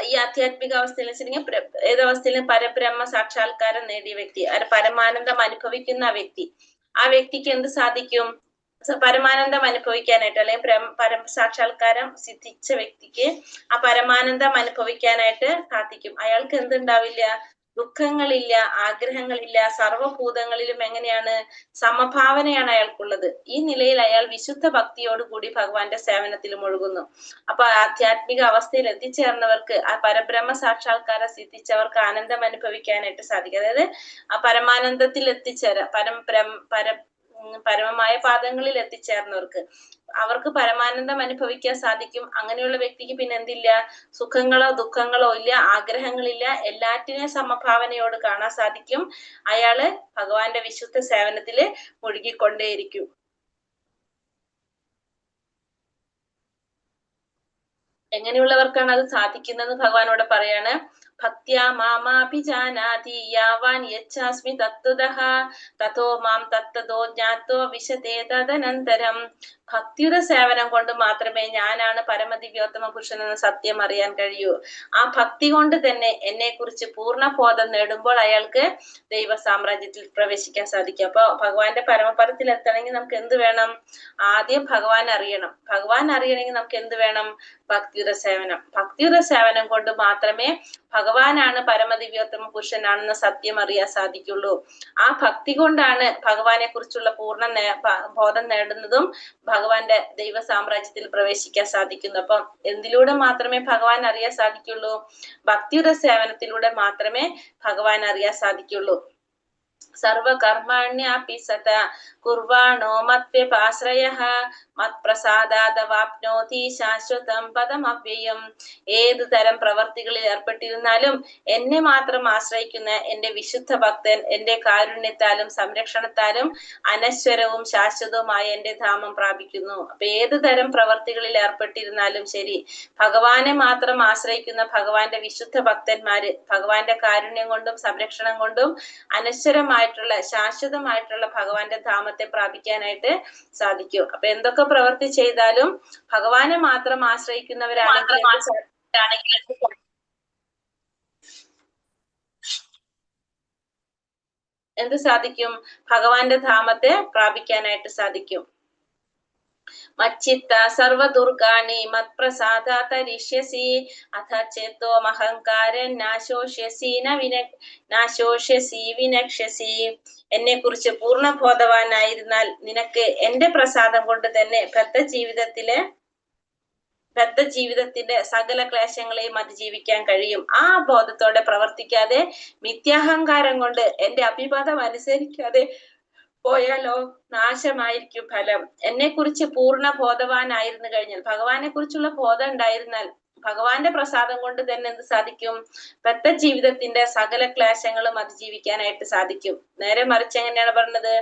ഈ ആധ്യാത്മിക അവസ്ഥയിൽ വെച്ചിട്ടുണ്ടെങ്കിൽ ഏതവസ്ഥയിലും പരബ്രഹ്മ സാക്ഷാത്കാരം നേടിയ വ്യക്തി, പരമാനന്ദം അനുഭവിക്കുന്ന വ്യക്തി, ആ വ്യക്തിക്ക് എന്ത് സാധിക്കും? പരമാനന്ദം അനുഭവിക്കാനായിട്ട്, അല്ലെങ്കിൽ സാക്ഷാത്കാരം സിദ്ധിച്ച വ്യക്തിക്ക് ആ പരമാനന്ദം അനുഭവിക്കാനായിട്ട് സാധിക്കും. അയാൾക്ക് എന്തുണ്ടാവില്ല? ദുഃഖങ്ങളില്ല, ആഗ്രഹങ്ങളില്ല, സർവഭൂതങ്ങളിലും എങ്ങനെയാണ്? സമഭാവനയാണ് അയാൾക്കുള്ളത്. ഈ നിലയിൽ അയാൾ വിശുദ്ധ ഭക്തിയോടുകൂടി ഭഗവാന്റെ സേവനത്തിൽ മുഴുകുന്നു. അപ്പൊ ആധ്യാത്മിക അവസ്ഥയിൽ എത്തിച്ചേർന്നവർക്ക്, ആ പരബ്രഹ്മ സാക്ഷാത്കാരം സിദ്ധിച്ചവർക്ക് ആനന്ദം അനുഭവിക്കാനായിട്ട് സാധിക്കും. അതായത് ആ പരമാനന്ദത്തിൽ പരമമായ പാദങ്ങളിൽ എത്തിച്ചേർന്നവർക്ക്, അവർക്ക് പരമാനന്ദം അനുഭവിക്കാൻ സാധിക്കും. അങ്ങനെയുള്ള വ്യക്തിക്ക് പിന്നെ എന്തില്ല? സുഖങ്ങളോ ദുഃഖങ്ങളോ ഇല്ല, ആഗ്രഹങ്ങളില്ല, എല്ലാറ്റിനെയും സമഭാവനയോട് കാണാൻ സാധിക്കും. അയാള് ഭഗവാന്റെ വിശുദ്ധ സേവനത്തില് മുഴുകിക്കൊണ്ടേയിരിക്കും. എങ്ങനെയുള്ളവർക്കാണ് അത് സാധിക്കുന്നത്? ഭഗവാനോട് പറയാണ്, ഭക്ത്യാ മാമാഭിജാനാതി യാവാൻ യച്ഛാസ്മി തത്വതഃ തതോ മാം തത്തതോ ജ്ഞാതോ വിശദേ തദനന്തരം. ഭക്തിയുടെ സേവനം കൊണ്ട് മാത്രമേ ഞാനാണ് പരമദിവ്യോത്തമ പുരുഷൻ എന്ന സത്യം അറിയാൻ കഴിയൂ. ആ ഭക്തി കൊണ്ട് തന്നെ എന്നെ കുറിച്ച് പൂർണ്ണബോധം നേടുമ്പോൾ അയാൾക്ക് ദൈവ സാമ്രാജ്യത്തിൽ പ്രവേശിക്കാൻ സാധിക്കും. അപ്പൊ ഭഗവാന്റെ പരമപദത്തിൽ എത്തണമെങ്കിൽ നമുക്ക് എന്ത് വേണം? ആദ്യം ഭഗവാൻ അറിയണം. ഭഗവാൻ അറിയണമെങ്കിൽ നമുക്ക് എന്ത് വേണം? ഭക്തിയുടെ സേവനം. ഭക്തിയുടെ സേവനം കൊണ്ട് മാത്രമേ ഭഗവാനാണ് പരമദിവ്യോത്തമ പുരുഷനാണെന്ന സത്യം അറിയാൻ സാധിക്കുള്ളൂ. ആ ഭക്തി കൊണ്ടാണ് ഭഗവാനെ കുറിച്ചുള്ള പൂർണ്ണ ബോധം നേടുന്നതും ഭഗവാന്റെ ദൈവ സാമ്രാജ്യത്തിൽ പ്രവേശിക്കാൻ സാധിക്കുന്നു. അപ്പം എന്തിലൂടെ മാത്രമേ ഭഗവാൻ അറിയാൻ സാധിക്കുള്ളൂ? ഭക്തിയുടെ സേവനത്തിലൂടെ മാത്രമേ ഭഗവാൻ അറിയാൻ സാധിക്കുള്ളൂ. സർവകർമാണ്യാപി സദാ കുർവാണോ മത്വ്യപാശ്രയഃ മത്പ്രസാദാദവാപ്നോതി ശാശ്വതം പദമവ്യയം. ഏതു തരം പ്രവർത്തികളിൽ ഏർപ്പെട്ടിരുന്നാലും എന്നെ മാത്രം ആശ്രയിക്കുന്ന എന്റെ വിശുദ്ധ ഭക്തൻ എന്റെ കാരുണ്യത്താലും സംരക്ഷണത്താലും അനശ്വരവും ശാശ്വതവുമായ എന്റെ ധാമം പ്രാപിക്കുന്നു. അപ്പൊ ഏതു തരം പ്രവർത്തികളിൽ ഏർപ്പെട്ടിരുന്നാലും ശരി, ഭഗവാനെ മാത്രം ആശ്രയിക്കുന്ന ഭഗവാന്റെ വിശുദ്ധ ഭക്തന്മാര് ഭഗവാന്റെ കാരുണ്യം കൊണ്ടും സംരക്ഷണം കൊണ്ടും അനശ്വരമായിട്ടുള്ള ശാശ്വതമായിട്ടുള്ള ഭഗവാന്റെ ധാമത്തെ പ്രാപിക്കാനായിട്ട് സാധിക്കും. അപ്പൊ എന്തൊക്കെ പ്രവൃത്തി ചെയ്താലും ഭഗവാനെ മാത്രം ആശ്രയിക്കുന്നവരാണെങ്കിൽ എന്ത് സാധിക്കും? ഭഗവാന്റെ ധാമത്തെ പ്രാപിക്കാനായിട്ട് സാധിക്കും. മച്ചിത്ത സർവദുർഗാണി മത്പ്രസാദാതരിഷ്യസി അഥ ചേത്തോമഹങ്കാരൻ നാശോഷ്യസി വിനക്ഷ്യസി. എന്നെ കുറിച്ച് പൂർണ്ണ ബോധവാനായിരുന്നാൽ നിനക്ക് എന്റെ പ്രസാദം കൊണ്ട് തന്നെ ബദ്ധ ജീവിതത്തിന്റെ സകല ക്ലേശങ്ങളെയും അതിജീവിക്കാൻ കഴിയും. ആ ബോധത്തോടെ പ്രവർത്തിക്കാതെ മിഥ്യാഹങ്കാരം കൊണ്ട് എന്റെ അഭിമതം അനുസരിക്കാതെ പോയാലോ നാശമായിരിക്കും ഫലം. എന്നെ കുറിച്ച് പൂർണ്ണ ബോധവാനായിരുന്നു കഴിഞ്ഞാൽ, ഭഗവാനെ കുറിച്ചുള്ള ബോധം ഉണ്ടായിരുന്നാൽ ഭഗവാന്റെ പ്രസാദം കൊണ്ട് തന്നെ എന്ത് സാധിക്കും? ബദ്ധ ജീവിതത്തിന്റെ സകല ക്ലേശങ്ങളും അതിജീവിക്കാനായിട്ട് സാധിക്കും. നേരെ മറിച്ച് എങ്ങനെയാണ് പറഞ്ഞത്?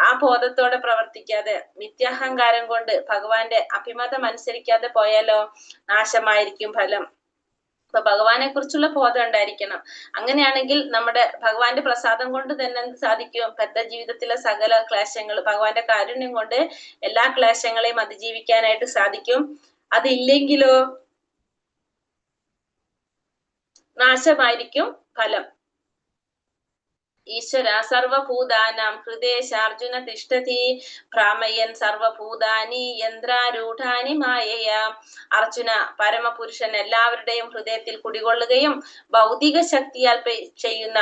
ആ ബോധത്തോടെ പ്രവർത്തിക്കാതെ മിഥ്യാഹങ്കാരം കൊണ്ട് ഭഗവാന്റെ അഭിമതം അനുസരിക്കാതെ പോയാലോ നാശമായിരിക്കും ഫലം. അപ്പൊ ഭഗവാനെ കുറിച്ചുള്ള ബോധം ഉണ്ടായിരിക്കണം. അങ്ങനെയാണെങ്കിൽ നമ്മുടെ ഭഗവാന്റെ പ്രസാദം കൊണ്ട് തന്നെ എന്ത് സാധിക്കും? ബദ്ധ ജീവിതത്തിലെ സകല ക്ലേശങ്ങൾ ഭഗവാന്റെ കാരുണ്യം കൊണ്ട് എല്ലാ ക്ലേശങ്ങളെയും അതിജീവിക്കാനായിട്ട് സാധിക്കും. അതില്ലെങ്കിലോ നാശമായിരിക്കും ഫലം. ഈശ്വര സർവഭൂതാനാം ഹൃദയേശാർജുന തിഷ്ഠതി ഭ്രാമയൻ സർവഭൂതാനി യന്ത്രാരൂഢാനി മായയാ. അർജുന, പരമപുരുഷൻ എല്ലാവരുടെയും ഹൃദയത്തിൽ കുടികൊള്ളുകയും ഭൗതിക ശക്തിയാൽ ചെയ്യുന്ന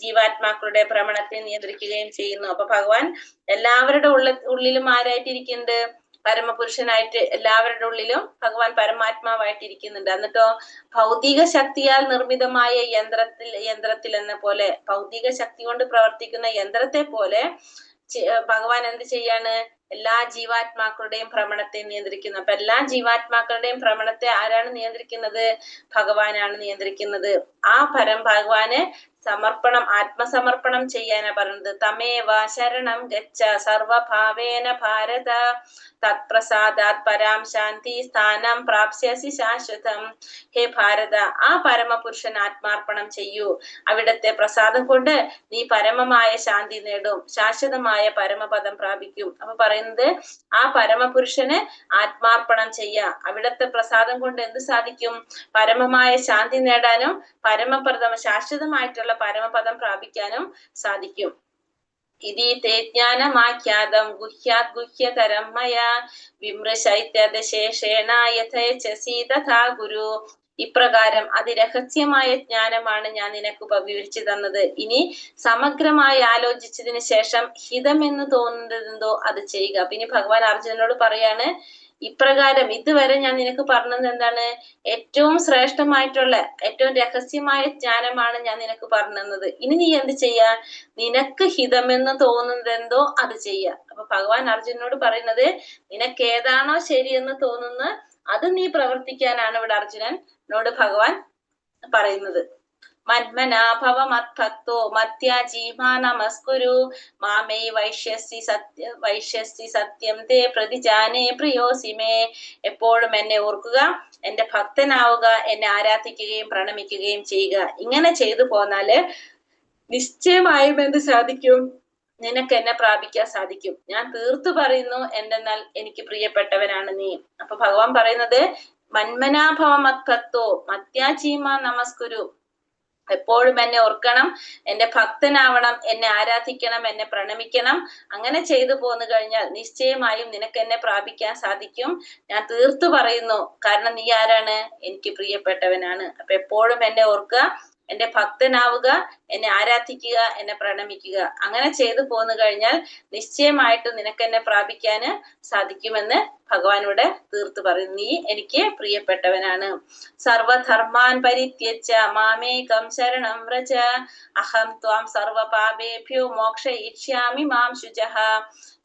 ജീവാത്മാക്കളുടെ ഭ്രമണത്തെ നിയന്ത്രിക്കുകയും ചെയ്യുന്നു. അപ്പൊ ഭഗവാൻ എല്ലാവരുടെ ഉള്ളിലും ആരായിട്ടിരിക്കുന്നുണ്ട്? പരമപുരുഷനായിട്ട് എല്ലാവരുടെ ഉള്ളിലും ഭഗവാൻ പരമാത്മാവായിട്ടിരിക്കുന്നുണ്ട്. എന്നിട്ടോ ഭൗതിക ശക്തിയാൽ നിർമ്മിതമായ യന്ത്രത്തിൽ എന്ന പോലെ, ഭൗതിക ശക്തി കൊണ്ട് പ്രവർത്തിക്കുന്ന യന്ത്രത്തെ പോലെ ഭഗവാൻ എന്ത് ചെയ്യാണ്? എല്ലാ ജീവാത്മാക്കളുടെയും ഭ്രമണത്തെ നിയന്ത്രിക്കുന്നു. അപ്പൊ എല്ലാ ജീവാത്മാക്കളുടെയും ഭ്രമണത്തെ ആരാണ് നിയന്ത്രിക്കുന്നത്? ഭഗവാനാണ് നിയന്ത്രിക്കുന്നത്. ആ ഭഗവാന് സമർപ്പണം, ആത്മസമർപ്പണം ചെയ്യാനാ പറയുന്നത്. തമേവ ശരണം ഗച്ഛ സർവഭാവേന ഭാരത തത്പ്രസാദാത് പരാം ശാന്തി സ്ഥാനം പ്രാപ്സ്യസി ശാശ്വതം. ഹേ ഭാരത, ആ പരമപുരുഷൻ ആത്മാർപ്പണം ചെയ്യൂ. അവിടത്തെ പ്രസാദം കൊണ്ട് നീ പരമമായ ശാന്തി നേടും, ശാശ്വതമായ പരമപദം പ്രാപിക്കും. അപ്പൊ പറയുന്നത് ആ പരമപുരുഷന് ആത്മാർപ്പണം ചെയ്യുക. അവിടത്തെ പ്രസാദം കൊണ്ട് എന്ത് സാധിക്കും? പരമമായ ശാന്തി നേടാനും പരമപദം ശാശ്വതമായിട്ടുള്ള പരമപദം പ്രാപിക്കാനും സാധിക്കും. ഇതി തേ ജ്ഞാനമാഖ്യാതം ഗുഹ്യാത് ഗുഹ്യതരം മയാ വിമൃശൈത്യദശേഷേണ യഥേച്ഛസി തഥാ ഗുരു. ഇപ്രകാരം അതിരഹസ്യമായ ജ്ഞാനമാണ് ഞാൻ നിനക്ക് വിവരിച്ചു തന്നത്. ഇനി സമഗ്രമായി ആലോചിച്ചതിന് ശേഷം ഹിതമെന്ന് തോന്നുന്നതെന്തോ അത് ചെയ്യുക. പിന്നെ ഭഗവാൻ അർജുനനോട് പറയാണ്, ഇപ്രകാരം ഇതുവരെ ഞാൻ നിനക്ക് പറഞ്ഞത് എന്താണ്? ഏറ്റവും ശ്രേഷ്ഠമായിട്ടുള്ള ഏറ്റവും രഹസ്യമായ ജ്ഞാനമാണ് ഞാൻ നിനക്ക് പറഞ്ഞു തന്നത്. ഇനി നീ എന്ത് ചെയ്യാ? നിനക്ക് ഹിതമെന്ന് തോന്നുന്നത് എന്തോ അത് ചെയ്യുക. അപ്പൊ ഭഗവാൻ അർജുനനോട് പറയുന്നത്, നിനക്ക് ഏതാണോ ശരിയെന്ന് തോന്നുന്നത് അത് നീ പ്രവർത്തിക്കാനാണ് ഇവിടെ അർജുനനോട് ഭഗവാൻ പറയുന്നത്. മന്മനാഭവ മദ്ഭക്തോ മത്യാജീമാ നമസ്കുരു മാമേ വൈശ്യസി സത്യം തേ പ്രതിജാനേ പ്രിയോസിമേ. എപ്പോഴും എന്നെ ഓർക്കുക, എന്റെ ഭക്തനാവുക, എന്നെ ആരാധിക്കുകയും പ്രണമിക്കുകയും ചെയ്യുക. ഇങ്ങനെ ചെയ്തു പോന്നാല് നിശ്ചയമായും എന്ത് സാധിക്കും? നിനക്ക് എന്നെ പ്രാപിക്കാൻ സാധിക്കും. ഞാൻ തീർത്തു പറയുന്നു, എന്തെന്നാൽ എനിക്ക് പ്രിയപ്പെട്ടവനാണ് നീ. അപ്പൊ ഭഗവാൻ പറയുന്നത്, മന്മനാഭവ മദ്ഭക്തോ മത്യാജീമാ നമസ്കുരു. എപ്പോഴും എന്നെ ഓർക്കണം, എന്റെ ഭക്തനാവണം, എന്നെ ആരാധിക്കണം, എന്നെ പ്രണമിക്കണം. അങ്ങനെ ചെയ്തു പോന്നു കഴിഞ്ഞാൽ നിശ്ചയമായും നിനക്ക് എന്നെ പ്രാപിക്കാൻ സാധിക്കും. ഞാൻ തീർത്തു പറയുന്നു, കാരണം നീ ആരാണ്? എനിക്ക് പ്രിയപ്പെട്ടവനാണ്. അപ്പൊ എപ്പോഴും എന്നെ ഓർക്കുക, എന്റെ ഭക്തനാവുക, എന്നെ ആരാധിക്കുക, എന്നെ പ്രണമിക്കുക. അങ്ങനെ ചെയ്തു പോന്നു കഴിഞ്ഞാൽ നിശ്ചയമായിട്ടും നിനക്ക് എന്നെ പ്രാപിക്കാന് സാധിക്കുമെന്ന് ഭഗവാനോട് തീർത്തു പറയുന്നു. നീ എനിക്ക് പ്രിയപ്പെട്ടവനാണ്. സർവധർമാൻ പരിത്യജ്യ മാമേകം ശരണം വ്രജ അഹം ത്വാം സർവപാപേഭ്യോ മോക്ഷയിഷ്യാമി മാം ശുചഃ.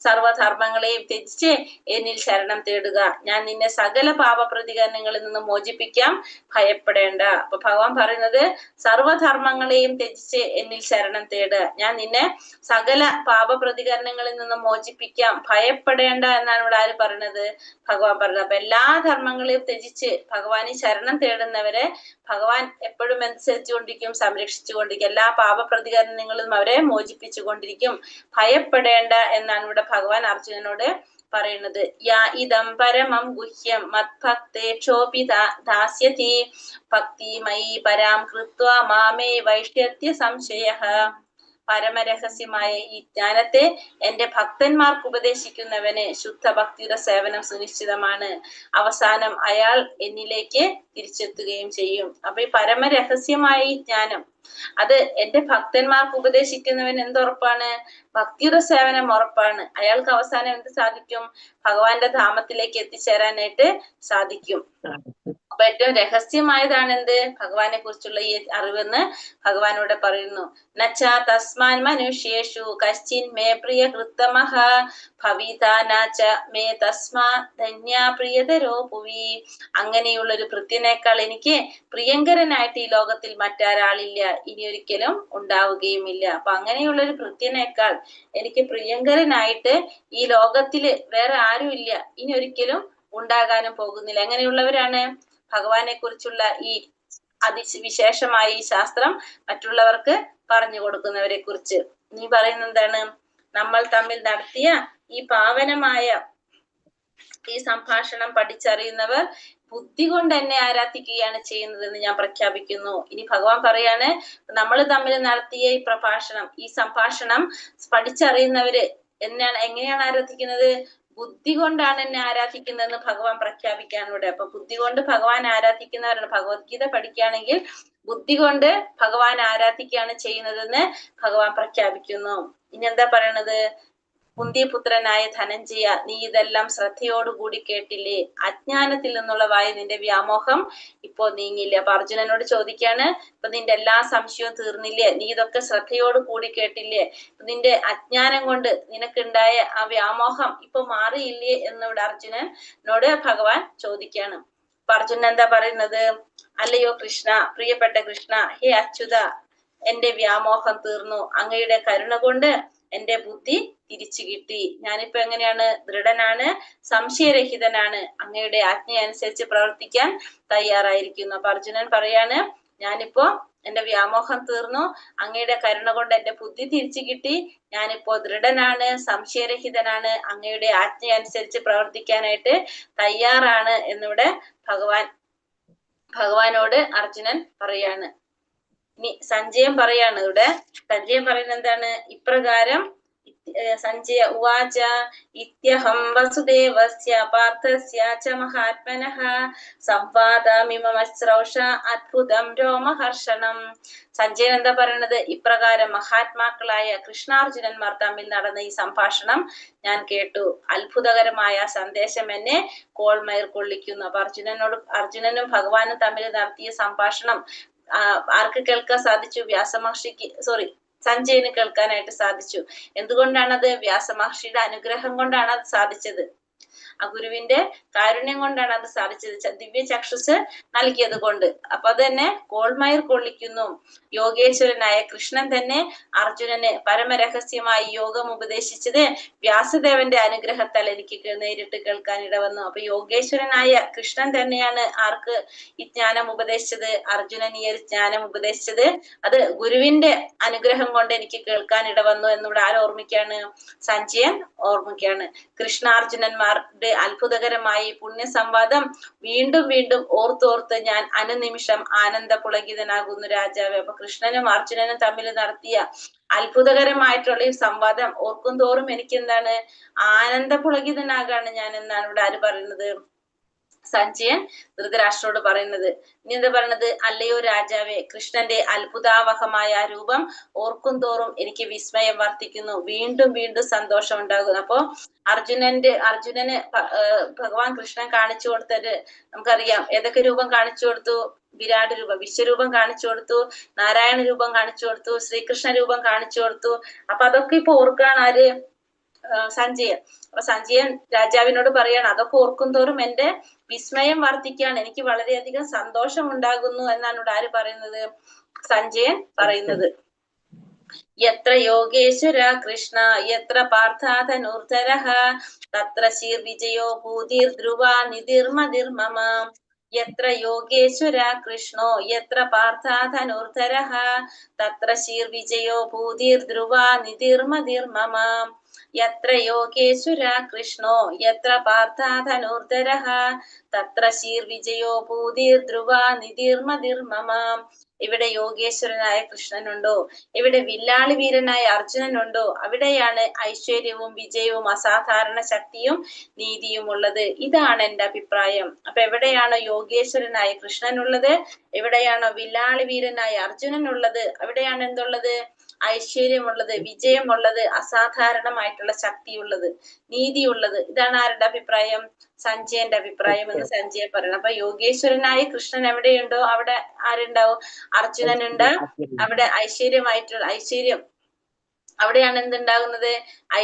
സർവധർമ്മങ്ങളെയും ത്യജിച്ച് എന്നിൽ ശരണം തേടുക, ഞാൻ നിന്നെ സകല പാപ പ്രതികരണങ്ങളിൽ നിന്ന് മോചിപ്പിക്കാം, ഭയപ്പെടേണ്ട. അപ്പൊ ഭഗവാൻ പറയുന്നത് സർവധർമ്മങ്ങളെയും ത്യജിച്ച് എന്നിൽ ശരണം തേടുക, ഞാൻ നിന്നെ സകല പാപ പ്രതികരണങ്ങളിൽ നിന്ന് മോചിപ്പിക്കാം, ഭയപ്പെടേണ്ട എന്നാണ് ഇവിടെ ആര് പറയുന്നത്? ഭഗവാൻ പറഞ്ഞത്. അപ്പൊ എല്ലാ ധർമ്മങ്ങളെയും ത്യജിച്ച് ഭഗവാനെ ശരണം തേടുന്നവരെ ഭഗവാൻ എപ്പോഴും അനുസരിച്ചുകൊണ്ടിരിക്കും, സംരക്ഷിച്ചുകൊണ്ടിരിക്കും, എല്ലാ പാപ പ്രതികരണങ്ങളും അവരെ മോചിപ്പിച്ചുകൊണ്ടിരിക്കും, ഭയപ്പെടേണ്ട എന്നാണ് ഇവിടെ ഭഗവാൻ അർജുനനോട് പറയുന്നത്. യാ ഇദം പരമം ഗുഹ്യം മദ്ഭക്തേക്ഷോപി ദാസ്യതി ഭക്തിമയി പരാം കൃത്വാ മാമേ വൈഷ്യത്യ സംശയഃ. പരമരഹസ്യമായ ഈ ജ്ഞാനത്തെ എന്റെ ഭക്തന്മാർക്ക് ഉപദേശിക്കുന്നവന് ശുദ്ധ ഭക്തിയുടെ സേവനം സുനിശ്ചിതമാണ്. അവസാനം അയാൾ എന്നിലേക്ക് തിരിച്ചെത്തുകയും ചെയ്യും. അപ്പൊ ഈ പരമരഹസ്യമായ ഈ ജ്ഞാനം അത് എന്റെ ഭക്തന്മാർക്ക് ഉപദേശിക്കുന്നവൻ എന്തുറപ്പാണ്? ഭക്തിയുടെ സേവനം ഉറപ്പാണ്. അയാൾക്ക് അവസാനം എന്ത് സാധിക്കും? ഭഗവാന്റെ ധാമത്തിലേക്ക് എത്തിച്ചേരാനായിട്ട് സാധിക്കും. അപ്പൊ ഏറ്റവും രഹസ്യമായതാണ് എന്ത്? ഭഗവാനെ കുറിച്ചുള്ള ഈ അറിവെന്ന് ഭഗവാനോട് പറയുന്നു. നച്ചാ തസ്മാൻ മനുഷ്യേഷു കശ്ചിൻ മേ പ്രിയ കൃത്തമഃ ഭവിതാനാച്ച മേ തസ്മാ ധന്യാ പ്രിയതരോ ഭുവി. അങ്ങനെയുള്ളൊരു ഭൃത്യനേക്കാൾ എനിക്ക് പ്രിയങ്കരനായിട്ട് ഈ ലോകത്തിൽ മറ്റാരാളില്ല, ഇനി ഒരിക്കലും ഉണ്ടാവുകയുമില്ല. അപ്പൊ അങ്ങനെയുള്ളൊരു ഭൃത്യനേക്കാൾ എനിക്ക് പ്രിയങ്കരനായിട്ട് ഈ ലോകത്തില് വേറെ ആരും ഇല്ല, ഇനി ഒരിക്കലും ഉണ്ടാകാനും പോകുന്നില്ല. എങ്ങനെയുള്ളവരാണ്? ഭഗവാനെ കുറിച്ചുള്ള ഈ അതിവിശേഷമായ ഈ ശാസ്ത്രം മറ്റുള്ളവർക്ക് പറഞ്ഞു കൊടുക്കുന്നവരെ കുറിച്ച്. നീ പറയുന്നത് എന്താണ്? നമ്മൾ തമ്മിൽ നടത്തിയ ഈ പാവനമായ ഈ സംഭാഷണം പഠിച്ചറിയുന്നവർ ബുദ്ധി കൊണ്ട് എന്നെ ആരാധിക്കുകയാണ് ചെയ്യുന്നതെന്ന് ഞാൻ പ്രഖ്യാപിക്കുന്നു. ഇനി ഭഗവാൻ പറയാണ്, നമ്മൾ തമ്മിൽ നടത്തിയ ഈ പ്രഭാഷണം, ഈ സംഭാഷണം പഠിച്ചറിയുന്നവര് എങ്ങനെയാണ് ആരാധിക്കുന്നത്? ബുദ്ധി കൊണ്ടാണ് എന്നെ ആരാധിക്കുന്നതെന്ന് ഭഗവാൻ പ്രഖ്യാപിക്കാനൂടെ. അപ്പൊ ബുദ്ധി കൊണ്ട് ഭഗവാൻ ആരാധിക്കുന്നവരാണ്. ഭഗവത്ഗീത പഠിക്കുകയാണെങ്കിൽ ബുദ്ധി കൊണ്ട് ഭഗവാൻ ആരാധിക്കുകയാണ് ചെയ്യുന്നതെന്ന് ഭഗവാൻ പ്രഖ്യാപിക്കുന്നു. ഇനി എന്താ പറയണത്? കുന്തിപുത്രനായ ധനഞ്ജയ, നീ ഇതെല്ലാം ശ്രദ്ധയോടുകൂടി കേട്ടില്ലേ? അജ്ഞാനത്തിൽ നിന്നുള്ളതായ നിന്റെ വ്യാമോഹം ഇപ്പോ നീങ്ങില്ലേ? അപ്പൊ അർജുനനോട് ചോദിക്കാണ്, ഇപ്പൊ നിന്റെ എല്ലാ സംശയവും തീർന്നില്ലേ? നീ ഇതൊക്കെ ശ്രദ്ധയോട് കൂടി കേട്ടില്ലേ? നിന്റെ അജ്ഞാനം കൊണ്ട് നിനക്കുണ്ടായ ആ വ്യാമോഹം ഇപ്പൊ മാറിയില്ലേ എന്നിവിടെ അർജുനനോട് ഭഗവാൻ ചോദിക്കാണ്. അപ്പൊ അർജുനൻ എന്താ പറയുന്നത്? അല്ലയോ കൃഷ്ണ, പ്രിയപ്പെട്ട കൃഷ്ണ, ഹേ അച്യുത, എന്റെ വ്യാമോഹം തീർന്നു. അങ്ങയുടെ കരുണ കൊണ്ട് എന്റെ ബുദ്ധി തിരിച്ചു കിട്ടി. ഞാനിപ്പോ എങ്ങനെയാണ്? ദൃഢനാണ്, സംശയരഹിതനാണ്, അങ്ങയുടെ ആജ്ഞ അനുസരിച്ച് പ്രവർത്തിക്കാൻ തയ്യാറായിരിക്കുന്നു. അപ്പൊ അർജുനൻ പറയാണ്, ഞാനിപ്പോ എന്റെ വ്യാമോഹം തീർന്നു, അങ്ങയുടെ കരുണ കൊണ്ട് എന്റെ ബുദ്ധി തിരിച്ചു കിട്ടി, ഞാനിപ്പോ ദൃഢനാണ്, സംശയരഹിതനാണ്, അങ്ങയുടെ ആജ്ഞ അനുസരിച്ച് പ്രവർത്തിക്കാനായിട്ട് തയ്യാറാണ് എന്നിവിടെ ഭഗവാനോട് അർജുനൻ പറയാണ്. ഇനി സഞ്ജയൻ പറയാണ്. ഇവിടെ സഞ്ജയൻ പറയുന്നത് എന്താണ്? ഇപ്രകാരം സഞ്ജയ ഉവാച ഇത്യഹം വസുദേവസ്യ പാർത്ഥസ്യ ച മഹാത്മനഃ സംവാദമിമശ്രൗഷ അദ്ഭുതം രോമഹർഷണം. സഞ്ജയൻ എന്താ പറയണത്? ഇപ്രകാരം മഹാത്മാക്കളായ കൃഷ്ണാർജുനന്മാർ തമ്മിൽ നടന്ന ഈ സംഭാഷണം ഞാൻ കേട്ടു. അത്ഭുതകരമായ സന്ദേശം എന്നെ കോൾമയർ കൊള്ളിക്കുന്നു. അപ്പൊ അർജുനനും ഭഗവാനും തമ്മിൽ നടത്തിയ സംഭാഷണം ആർക്ക് കേൾക്കാൻ സാധിച്ചു? സഞ്ജയന് കേൾക്കാനായിട്ട് സാധിച്ചു. എന്തുകൊണ്ടാണത്? വ്യാസമഹർഷിയുടെ അനുഗ്രഹം കൊണ്ടാണ് അത് സാധിച്ചത്. ആ ഗുരുവിന്റെ കാരുണ്യം കൊണ്ടാണ് അത് സാധിച്ചത്, ദിവ്യ ചക്ഷുസ് നൽകിയത് കൊണ്ട്. അപ്പൊ അത് തന്നെ കോൾമയർ കൊള്ളിക്കുന്നു. യോഗേശ്വരനായ കൃഷ്ണൻ തന്നെ അർജുനന് പരമരഹസ്യമായി യോഗം ഉപദേശിച്ചത് വ്യാസദേവന്റെ അനുഗ്രഹത്താൽ എനിക്ക് നേരിട്ട് കേൾക്കാൻ ഇടവന്നു. അപ്പൊ യോഗേശ്വരനായ കൃഷ്ണൻ തന്നെയാണ് ആർക്ക് ഈ ജ്ഞാനം ഉപദേശിച്ചത്? അർജുനൻ ഈ ഒരു ജ്ഞാനം ഉപദേശിച്ചത് അത് ഗുരുവിന്റെ അനുഗ്രഹം കൊണ്ട് എനിക്ക് കേൾക്കാൻ ഇടവന്നു എന്നിവിടെ ആര് ഓർമ്മിക്കാണ്? സഞ്ജയൻ ഓർമ്മിക്കാണ്. കൃഷ്ണാർജുനന്മാർ ഋഷിമാരുടെ അത്ഭുതകരമായി പുണ്യസംവാദം വീണ്ടും വീണ്ടും ഓർത്തോർത്ത് ഞാൻ അനുനിമിഷം ആനന്ദ പുളകിതനാകുന്നു രാജാവ്. അപ്പൊ കൃഷ്ണനും അർജുനനും തമ്മിൽ നടത്തിയ അത്ഭുതകരമായിട്ടുള്ള ഈ സംവാദം ഓർക്കും തോറും എനിക്ക് എന്താണ് ആനന്ദ പുളകിതനാകാണ് ഞാൻ എന്നാണ് ഇവിടെ ആര് പറയുന്നത്? സഞ്ജയൻ ധൃതരാഷ്ട്രോട് പറയുന്നത്. ഇനി എന്താ പറയുന്നത്? അല്ലയോ രാജാവേ, കൃഷ്ണന്റെ അത്ഭുതാവഹമായ രൂപം ഓർക്കും തോറും എനിക്ക് വിസ്മയം വർദ്ധിക്കുന്നു, വീണ്ടും വീണ്ടും സന്തോഷം ഉണ്ടാകുന്നു. അപ്പോ അർജുനന് ഭഗവാൻ കൃഷ്ണൻ കാണിച്ചു കൊടുത്തത് നമുക്കറിയാം. ഏതൊക്കെ രൂപം കാണിച്ചു കൊടുത്തു? വിരാട് രൂപം, വിശ്വരൂപം കാണിച്ചു കൊടുത്തു, നാരായണ രൂപം കാണിച്ചു കൊടുത്തു, ശ്രീകൃഷ്ണ രൂപം കാണിച്ചു കൊടുത്തു. അപ്പൊ അതൊക്കെ ഇപ്പൊ ഓർക്കാണ് ആര്? സഞ്ജയൻ. അപ്പൊ സഞ്ജയൻ രാജാവിനോട് പറയാണ്, അതൊക്കെ ഓർക്കും തോറും എന്റെ വിസ്മയം വർദ്ധിക്കുകയാണ്, എനിക്ക് വളരെയധികം സന്തോഷം ഉണ്ടാകുന്നു എന്നാണ് ഇവിടെ ആര് പറയുന്നത്? സഞ്ജയൻ പറയുന്നത്. യത്ര യോഗേശ്വര കൃഷ്ണ യത്ര പാർത്ഥാധനുർധരഃ തത്ര ശീർവിജയോ ഭൂതിർ ധ്രുവ നിധിർമതിർമമ. യത്ര യോഗേശ്വര കൃഷ്ണോ യത്ര പാർത്ഥാധനുർധരഃ തത്ര ശീർവിജയോ ഭൂതിർ ധ്രുവ നിധിർമതിർമമ. യത്ര യോഗേശ്വര കൃഷ്ണോ യത്ര പാർത്ഥാധനുർധരഃ തത്ര ശീർവിജയോ ഭൂതിർ ധ്രുവ നിധിർമതിർമമ. ഇവിടെ യോഗേശ്വരനായ കൃഷ്ണനുണ്ടോ, ഇവിടെ വില്ലാളി വീരനായ അർജുനനുണ്ടോ, അവിടെയാണ് ഐശ്വര്യവും വിജയവും അസാധാരണ ശക്തിയും നീതിയും ഉള്ളത്. ഇതാണ് എന്റെ അഭിപ്രായം. അപ്പൊ എവിടെയാണോ യോഗേശ്വരനായ കൃഷ്ണനുള്ളത്, എവിടെയാണോ വില്ലാളി വീരനായ അർജുനനുള്ളത്, അവിടെയാണ് എന്തുള്ളത്? ഐശ്വര്യമുള്ളത്, വിജയമുള്ളത്, അസാധാരണമായിട്ടുള്ള ശക്തിയുള്ളത്, നീതിയുള്ളത്. ഇതാണ് ആരുടെ അഭിപ്രായം? സഞ്ജയന്റെ അഭിപ്രായം എന്ന് സഞ്ജയൻ പറയണം. അപ്പൊ യോഗേശ്വരനായ കൃഷ്ണൻ എവിടെയുണ്ടോ അവിടെ ആരുണ്ടാവും? അർജുനനുണ്ട്. അവിടെ ഐശ്വര്യം, അവിടെയാണ് എന്തുണ്ടാകുന്നത്?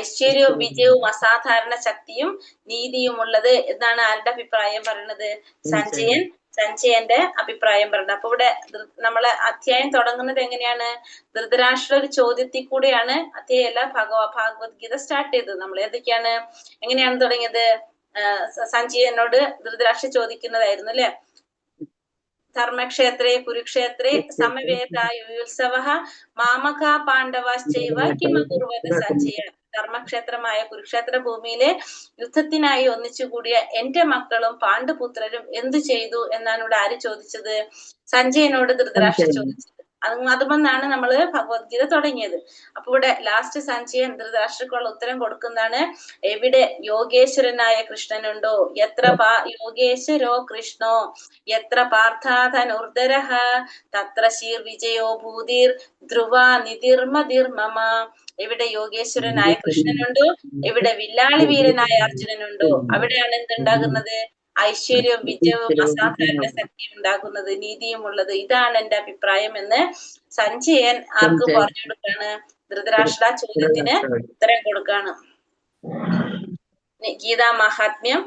ഐശ്വര്യവും വിജയവും അസാധാരണ ശക്തിയും നീതിയും ഉള്ളത് എന്നാണ് ആരുടെ അഭിപ്രായം പറയുന്നത്? സഞ്ജയന്റെ അഭിപ്രായം പറയുന്നത്. അപ്പൊ ഇവിടെ നമ്മളെ അധ്യായം തുടങ്ങുന്നത് എങ്ങനെയാണ്? ധൃതരാഷ്ട്ര ഒരു ചോദ്യത്തിൽ കൂടെയാണ് അധ്യായമല്ല ഭാഗവത്ഗീത സ്റ്റാർട്ട് ചെയ്തത്. നമ്മൾ ഏതൊക്കെയാണ്, എങ്ങനെയാണ് തുടങ്ങിയത്? സഞ്ജയനോട് ധൃതരാഷ്ട്ര ചോദിക്കുന്നതായിരുന്നു അല്ലെ? ധർമ്മക്ഷേത്രേ കുരുക്ഷേത്രേ സമവേതായുത്സവഃ മാമകാ പാണ്ഡവാശ്ചൈവ കിമകുർവത സഞ്ജയ. ധർമ്മക്ഷേത്രമായ കുരുക്ഷേത്ര ഭൂമിയിലെ യുദ്ധത്തിനായി ഒന്നിച്ചുകൂടിയ എന്റെ മക്കളും പാണ്ഡുപുത്രരും എന്തു ചെയ്തു എന്നാണ് ഇവിടെ ആര് ചോദിച്ചത്? സഞ്ജയനോട് ധൃതരാഷ്ട്ര ചോദിച്ചത്. അതുമെന്നാണ് നമ്മള് ഭഗവത്ഗീത തുടങ്ങിയത്. അപ്പൊ ഇവിടെ ലാസ്റ്റ് സഞ്ജയൻ ധൃതരാഷ്ട്രക്കുള്ള ഉത്തരം കൊടുക്കുന്നതാണ്, എവിടെ യോഗേശ്വരനായ കൃഷ്ണനുണ്ടോ, യത്ര യോഗേശ്വരോ കൃഷ്ണോ യത്ര പാർത്ഥാധനുർധരഃ തത്ര ശീർവിജയോ ഭൂതിർ ധ്രുവ നിധിർമതിർമമ. എവിടെ യോഗേശ്വരനായ കൃഷ്ണനുണ്ടോ, എവിടെ വില്ലാളി വീരനായ അർജുനനുണ്ടോ, അവിടെയാണ് എന്തുണ്ടാകുന്നത്? ഐശ്വര്യവും വിജയവും അസാധാരണ ശക്തിയും ഉണ്ടാകുന്നത്, നീതിയും ഉള്ളത്. ഇതാണ് എന്റെ അഭിപ്രായം എന്ന് സഞ്ജയൻ ആർക്ക് പറഞ്ഞു കൊടുക്കാണ്? ധൃതരാഷ്ട്ര ചോദ്യത്തിന് ഉത്തരം കൊടുക്കാണ്. ഗീതാ മഹാത്മ്യം.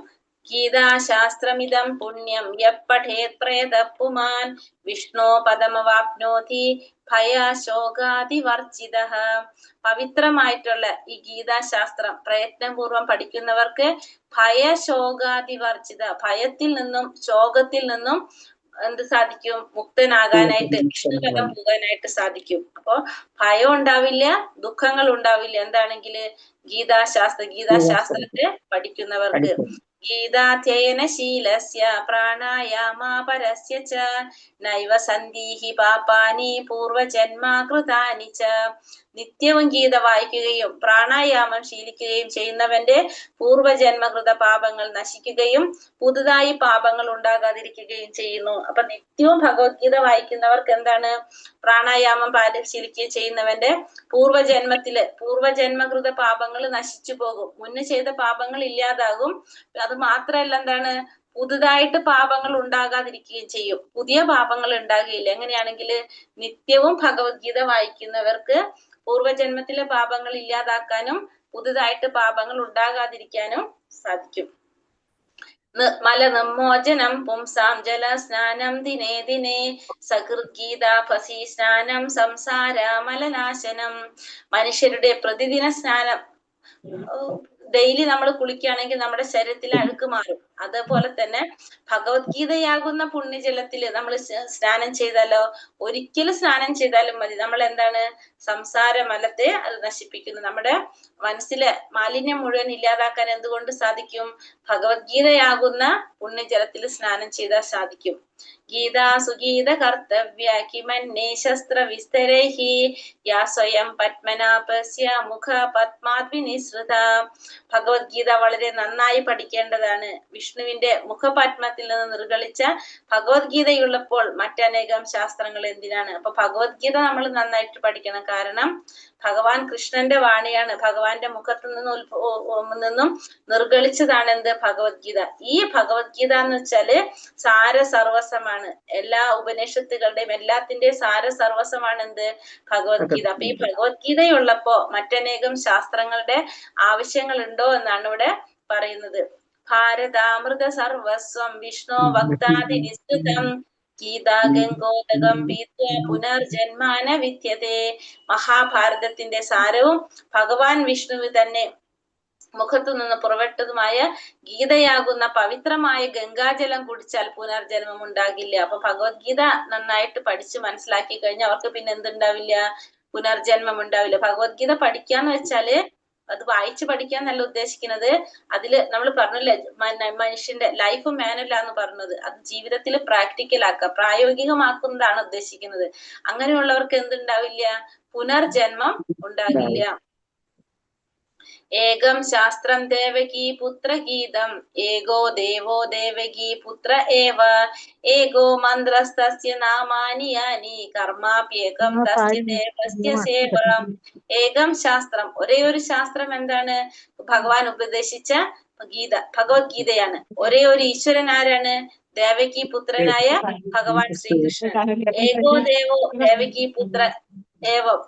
ഗീതാശാസ്ത്രമിദം പുണ്യം യപ്പഠേത് പ്രയതഃ പുമാൻ വിഷ്ണോ പദമവാപ്നോതി ഭയശോകാതിവർജിതഃ. പവിത്രമായിട്ടുള്ള ഈ ഗീതാശാസ്ത്രം പ്രയത്നപൂർവം പഠിക്കുന്നവർക്ക് ഭയശോകാതിവർജിത, ഭയത്തിൽ നിന്നും ശോകത്തിൽ നിന്നും എന്ത് സാധിക്കും? മുക്തനാകാനായിട്ട്, വിഷ്ണുപദം പോകാനായിട്ട് സാധിക്കും. അപ്പോ ഭയം ഉണ്ടാവില്ല, ദുഃഖങ്ങൾ ഉണ്ടാവില്ല. എന്താണെങ്കില് ഗീതാശാസ്ത്രത്തെ പഠിക്കുന്നവർക്ക്. ഗീതാധ്യയനശീലസ്യ പ്രാണായാമാപരസ്യ ച നൈവ സന്ദീഹി പാപാനി പൂർവജന്മാകൃതാനി ച. നിത്യവും ഗീത വായിക്കുകയും പ്രാണായാമം ശീലിക്കുകയും ചെയ്യുന്നവന്റെ പൂർവജന്മകൃത പാപങ്ങൾ നശിക്കുകയും പുതുതായി പാപങ്ങൾ ഉണ്ടാകാതിരിക്കുകയും ചെയ്യുന്നു. അപ്പൊ നിത്യവും ഭഗവത്ഗീത വായിക്കുന്നവർക്ക് എന്താണ്? പ്രാണായാമം പരിശീലിക്കുകയും ചെയ്യുന്നവന്റെ പൂർവജന്മകൃത പാപങ്ങൾ നശിച്ചു പോകും, മുന്നേ ചെയ്ത പാപങ്ങൾ ഇല്ലാതാകും. അത് മാത്രല്ല, എന്താണ്? പുതുതായിട്ട് പാപങ്ങൾ ഉണ്ടാകാതിരിക്കുകയും ചെയ്യും, പുതിയ പാപങ്ങൾ ഉണ്ടാകുകയില്ല. എങ്ങനെയാണെങ്കിൽ നിത്യവും ഭഗവത്ഗീത വായിക്കുന്നവർക്ക് പൂർവജന്മത്തിലെ പാപങ്ങൾ ഇല്ലാതാക്കാനും പുതുതായിട്ട് പാപങ്ങൾ ഉണ്ടാകാതിരിക്കാനും സാധിക്കും. മലനിർമോചനം പുംസാം ജലസ്നാനം ദിനേ ദിനേ സകൃദ്ഗീതാഭസി സ്നാനം സംസാര മലനാശനം. മനുഷ്യരുടെ പ്രതിദിന സ്നാനം ഡെയിലി നമ്മൾ കുളിക്കുകയാണെങ്കിൽ നമ്മുടെ ശരീരത്തിലെ അഴുക്ക് മാറും. അതുപോലെ തന്നെ ഭഗവത്ഗീതയാകുന്ന പുണ്യജലത്തിൽ നമ്മൾ സ്നാനം ചെയ്താലോ, ഒരിക്കലും സ്നാനം ചെയ്താലും മതി, നമ്മൾ എന്താണ് സംസാര മലത്തെ അത് നശിപ്പിക്കുന്നു. നമ്മുടെ മനസ്സിലെ മാലിന്യം മുഴുവൻ ഇല്ലാതാക്കാൻ എന്തുകൊണ്ട് സാധിക്കും? ഭഗവത്ഗീതയാകുന്ന പുണ്യജലത്തിൽ സ്നാനം ചെയ്താൽ സാധിക്കും. ഗീതാ സുഗീത കർത്തവ്യ കിമന്യേ ശസ്ത്ര വിസ്തരൈഹി യാ സ്വയം പത്മനാഭസ്യ മുഖ പത്മാദ്വിനിസൃത. ഭഗവത്ഗീത വളരെ നന്നായി പഠിക്കേണ്ടതാണ്. വിഷ്ണുവിന്റെ മുഖപത്മത്തിൽ നിന്ന് നിർഗളിച്ച ഭഗവത്ഗീതയുള്ളപ്പോൾ മറ്റനേകം ശാസ്ത്രങ്ങൾ എന്തിനാണ്? അപ്പൊ ഭഗവത്ഗീത നമ്മൾ നന്നായിട്ട് പഠിക്കണം. കാരണം ഭഗവാൻ കൃഷ്ണന്റെ വാണിയാണ്. ഭഗവാന്റെ മുഖത്തു നിന്നും നിർഗളിച്ചതാണ് എന്ത്? ഭഗവത്ഗീത. ഈ ഭഗവത്ഗീത എന്ന് വെച്ചാല് സാര സർവസ്വമാണ്. എല്ലാ ഉപനിഷത്തുകളുടെയും എല്ലാത്തിന്റെയും സാര സർവസ്വമാണ് എന്ത്? ഭഗവത്ഗീത. അപ്പൊ ഈ ഭഗവത്ഗീതയുള്ളപ്പോ മറ്റനേകം ശാസ്ത്രങ്ങളുടെ ആവശ്യങ്ങൾ ഉണ്ടോ എന്നാണ് ഇവിടെ പറയുന്നത്. ഭാരതാമൃത സർവസ്വം വിഷ്ണു വക്താതി നിസ്തുതം ഗീതാ ഗംഗോദകം പീത്വാ പുനർജന്മാന വിദ്യതേ. മഹാഭാരതത്തിന്റെ സാരവും ഭഗവാൻ വിഷ്ണുവ് തന്നെ മുഖത്തു നിന്ന് പുറപ്പെട്ടതുമായ ഗീതയാകുന്ന പവിത്രമായ ഗംഗാജലം കുടിച്ചാൽ പുനർജന്മം ഉണ്ടാകില്ല. അപ്പൊ ഭഗവത്ഗീത നന്നായിട്ട് പഠിച്ച് മനസ്സിലാക്കി കഴിഞ്ഞാൽ അവർക്ക് പിന്നെ എന്തുണ്ടാവില്ല? പുനർജന്മം ഉണ്ടാവില്ല. ഭഗവത്ഗീത പഠിക്കാന്ന് വെച്ചാല് അത് വായിച്ച് പഠിക്കാന്നല്ല ഉദ്ദേശിക്കുന്നത്. അതില് നമ്മൾ പറഞ്ഞില്ലേ, മനുഷ്യന്റെ ലൈഫ് മാനുവൽ എന്ന് പറഞ്ഞത്, അത് ജീവിതത്തിൽ പ്രാക്ടിക്കൽ ആക്കുക, പ്രായോഗികമാക്കുന്നതാണ് ഉദ്ദേശിക്കുന്നത്. അങ്ങനെയുള്ളവർക്ക് എന്തുണ്ടാവില്ല? പുനർജന്മം ഉണ്ടാകില്ല. ഏകം ശാസ്ത്രം ദേവകീ പുത്രഗീതം ഏകോ ദേവോ ദേവകീ പുത്ര ഏവ ഏകോ മന്ത്രസ്തസ്യ നാമാനി യാനി കർമാപ്യേകം തസ്യ ദേവസ്യ സേവം. ഏകം ശാസ്ത്രം, ഒരേ ഒരു ശാസ്ത്രം എന്താണ്? ഭഗവാൻ ഉപദേശിച്ച ഗീത, ഭഗവത്ഗീതയാണ്. ഒരേ ഒരു ഈശ്വരൻ ആരാണ്? ദേവകി പുത്രനായ ഭഗവാൻ ശ്രീകൃഷ്ണൻ. ഏകോ ദേവോ ദേവകി പുത്ര ഏവം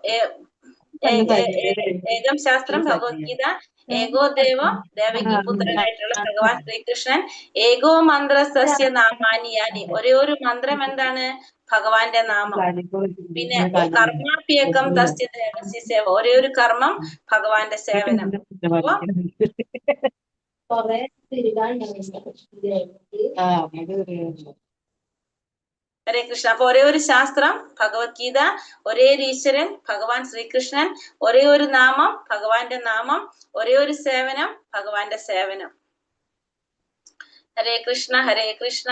ഏകം ശാസ്ത്രം ഭഗവത്ഗീത, ഏകോ ദേവോ ദേവകി പുത്രനായിട്ടുള്ള ഭഗവാൻ ശ്രീകൃഷ്ണൻ. ഏകോ മന്ത്രസ്തസ്യ നാമാനി യാനി, ഒരേ ഒരു മന്ത്രം എന്താണ്? ഭഗവാന്റെ നാമം. പിന്നെ കർമാപ്യേകം തസ്യ ദേവസ്യ സേവ, ഒരേ ഒരു കർമ്മം ഭഗവാന്റെ സേവനം. ഹരേ കൃഷ്ണ. അപ്പൊ ഒരേ ഒരു ശാസ്ത്രം ഭഗവത്ഗീത, ഒരേ ഒരു ഈശ്വരൻ ഭഗവാൻ ശ്രീകൃഷ്ണൻ, ഒരേ ഒരു നാമം ഭഗവാന്റെ നാമം, ഒരേ ഒരു സേവനം ഭഗവാന്റെ സേവനം. ഹരേ കൃഷ്ണ കൃഷ്ണ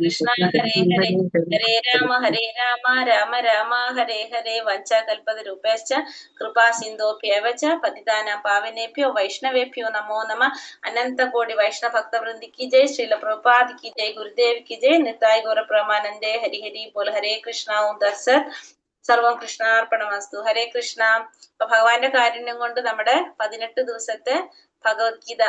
കൃഷ്ണ ഹരേ ഹരേ, ഹരേ രാമ രാമ രാമ ഹരേ ഹരേ. വഞ്ചാകൽപതരൂപേശ്ച കൃപാ സിന്ധോഭ്യേവച പതിതാനാം പാവനേഭ്യോ വൈഷ്ണവേഭ്യോ നമോ നമഃ. അനന്തകോടി വൈഷ്ണവ ഭക്തവൃന്ദി കി ജയ്. ശ്രീല പ്രഭുപാദ് കി ജയ്. ഗുരുദേവ് കി ജയ്. നിതായ് ഗൗര പ്രമാനന്ദേ. ഹരി ഹരി ബോൽ. ഹരേ കൃഷ്ണ. ഓം തത്സത്. സർവം കൃഷ്ണാർപ്പണമസ്തു. ഹരേ കൃഷ്ണ. അപ്പൊ ഭഗവാന്റെ കാരുണ്യം കൊണ്ട് നമ്മുടെ 18 ദിവസത്തെ ഭഗവത്ഗീത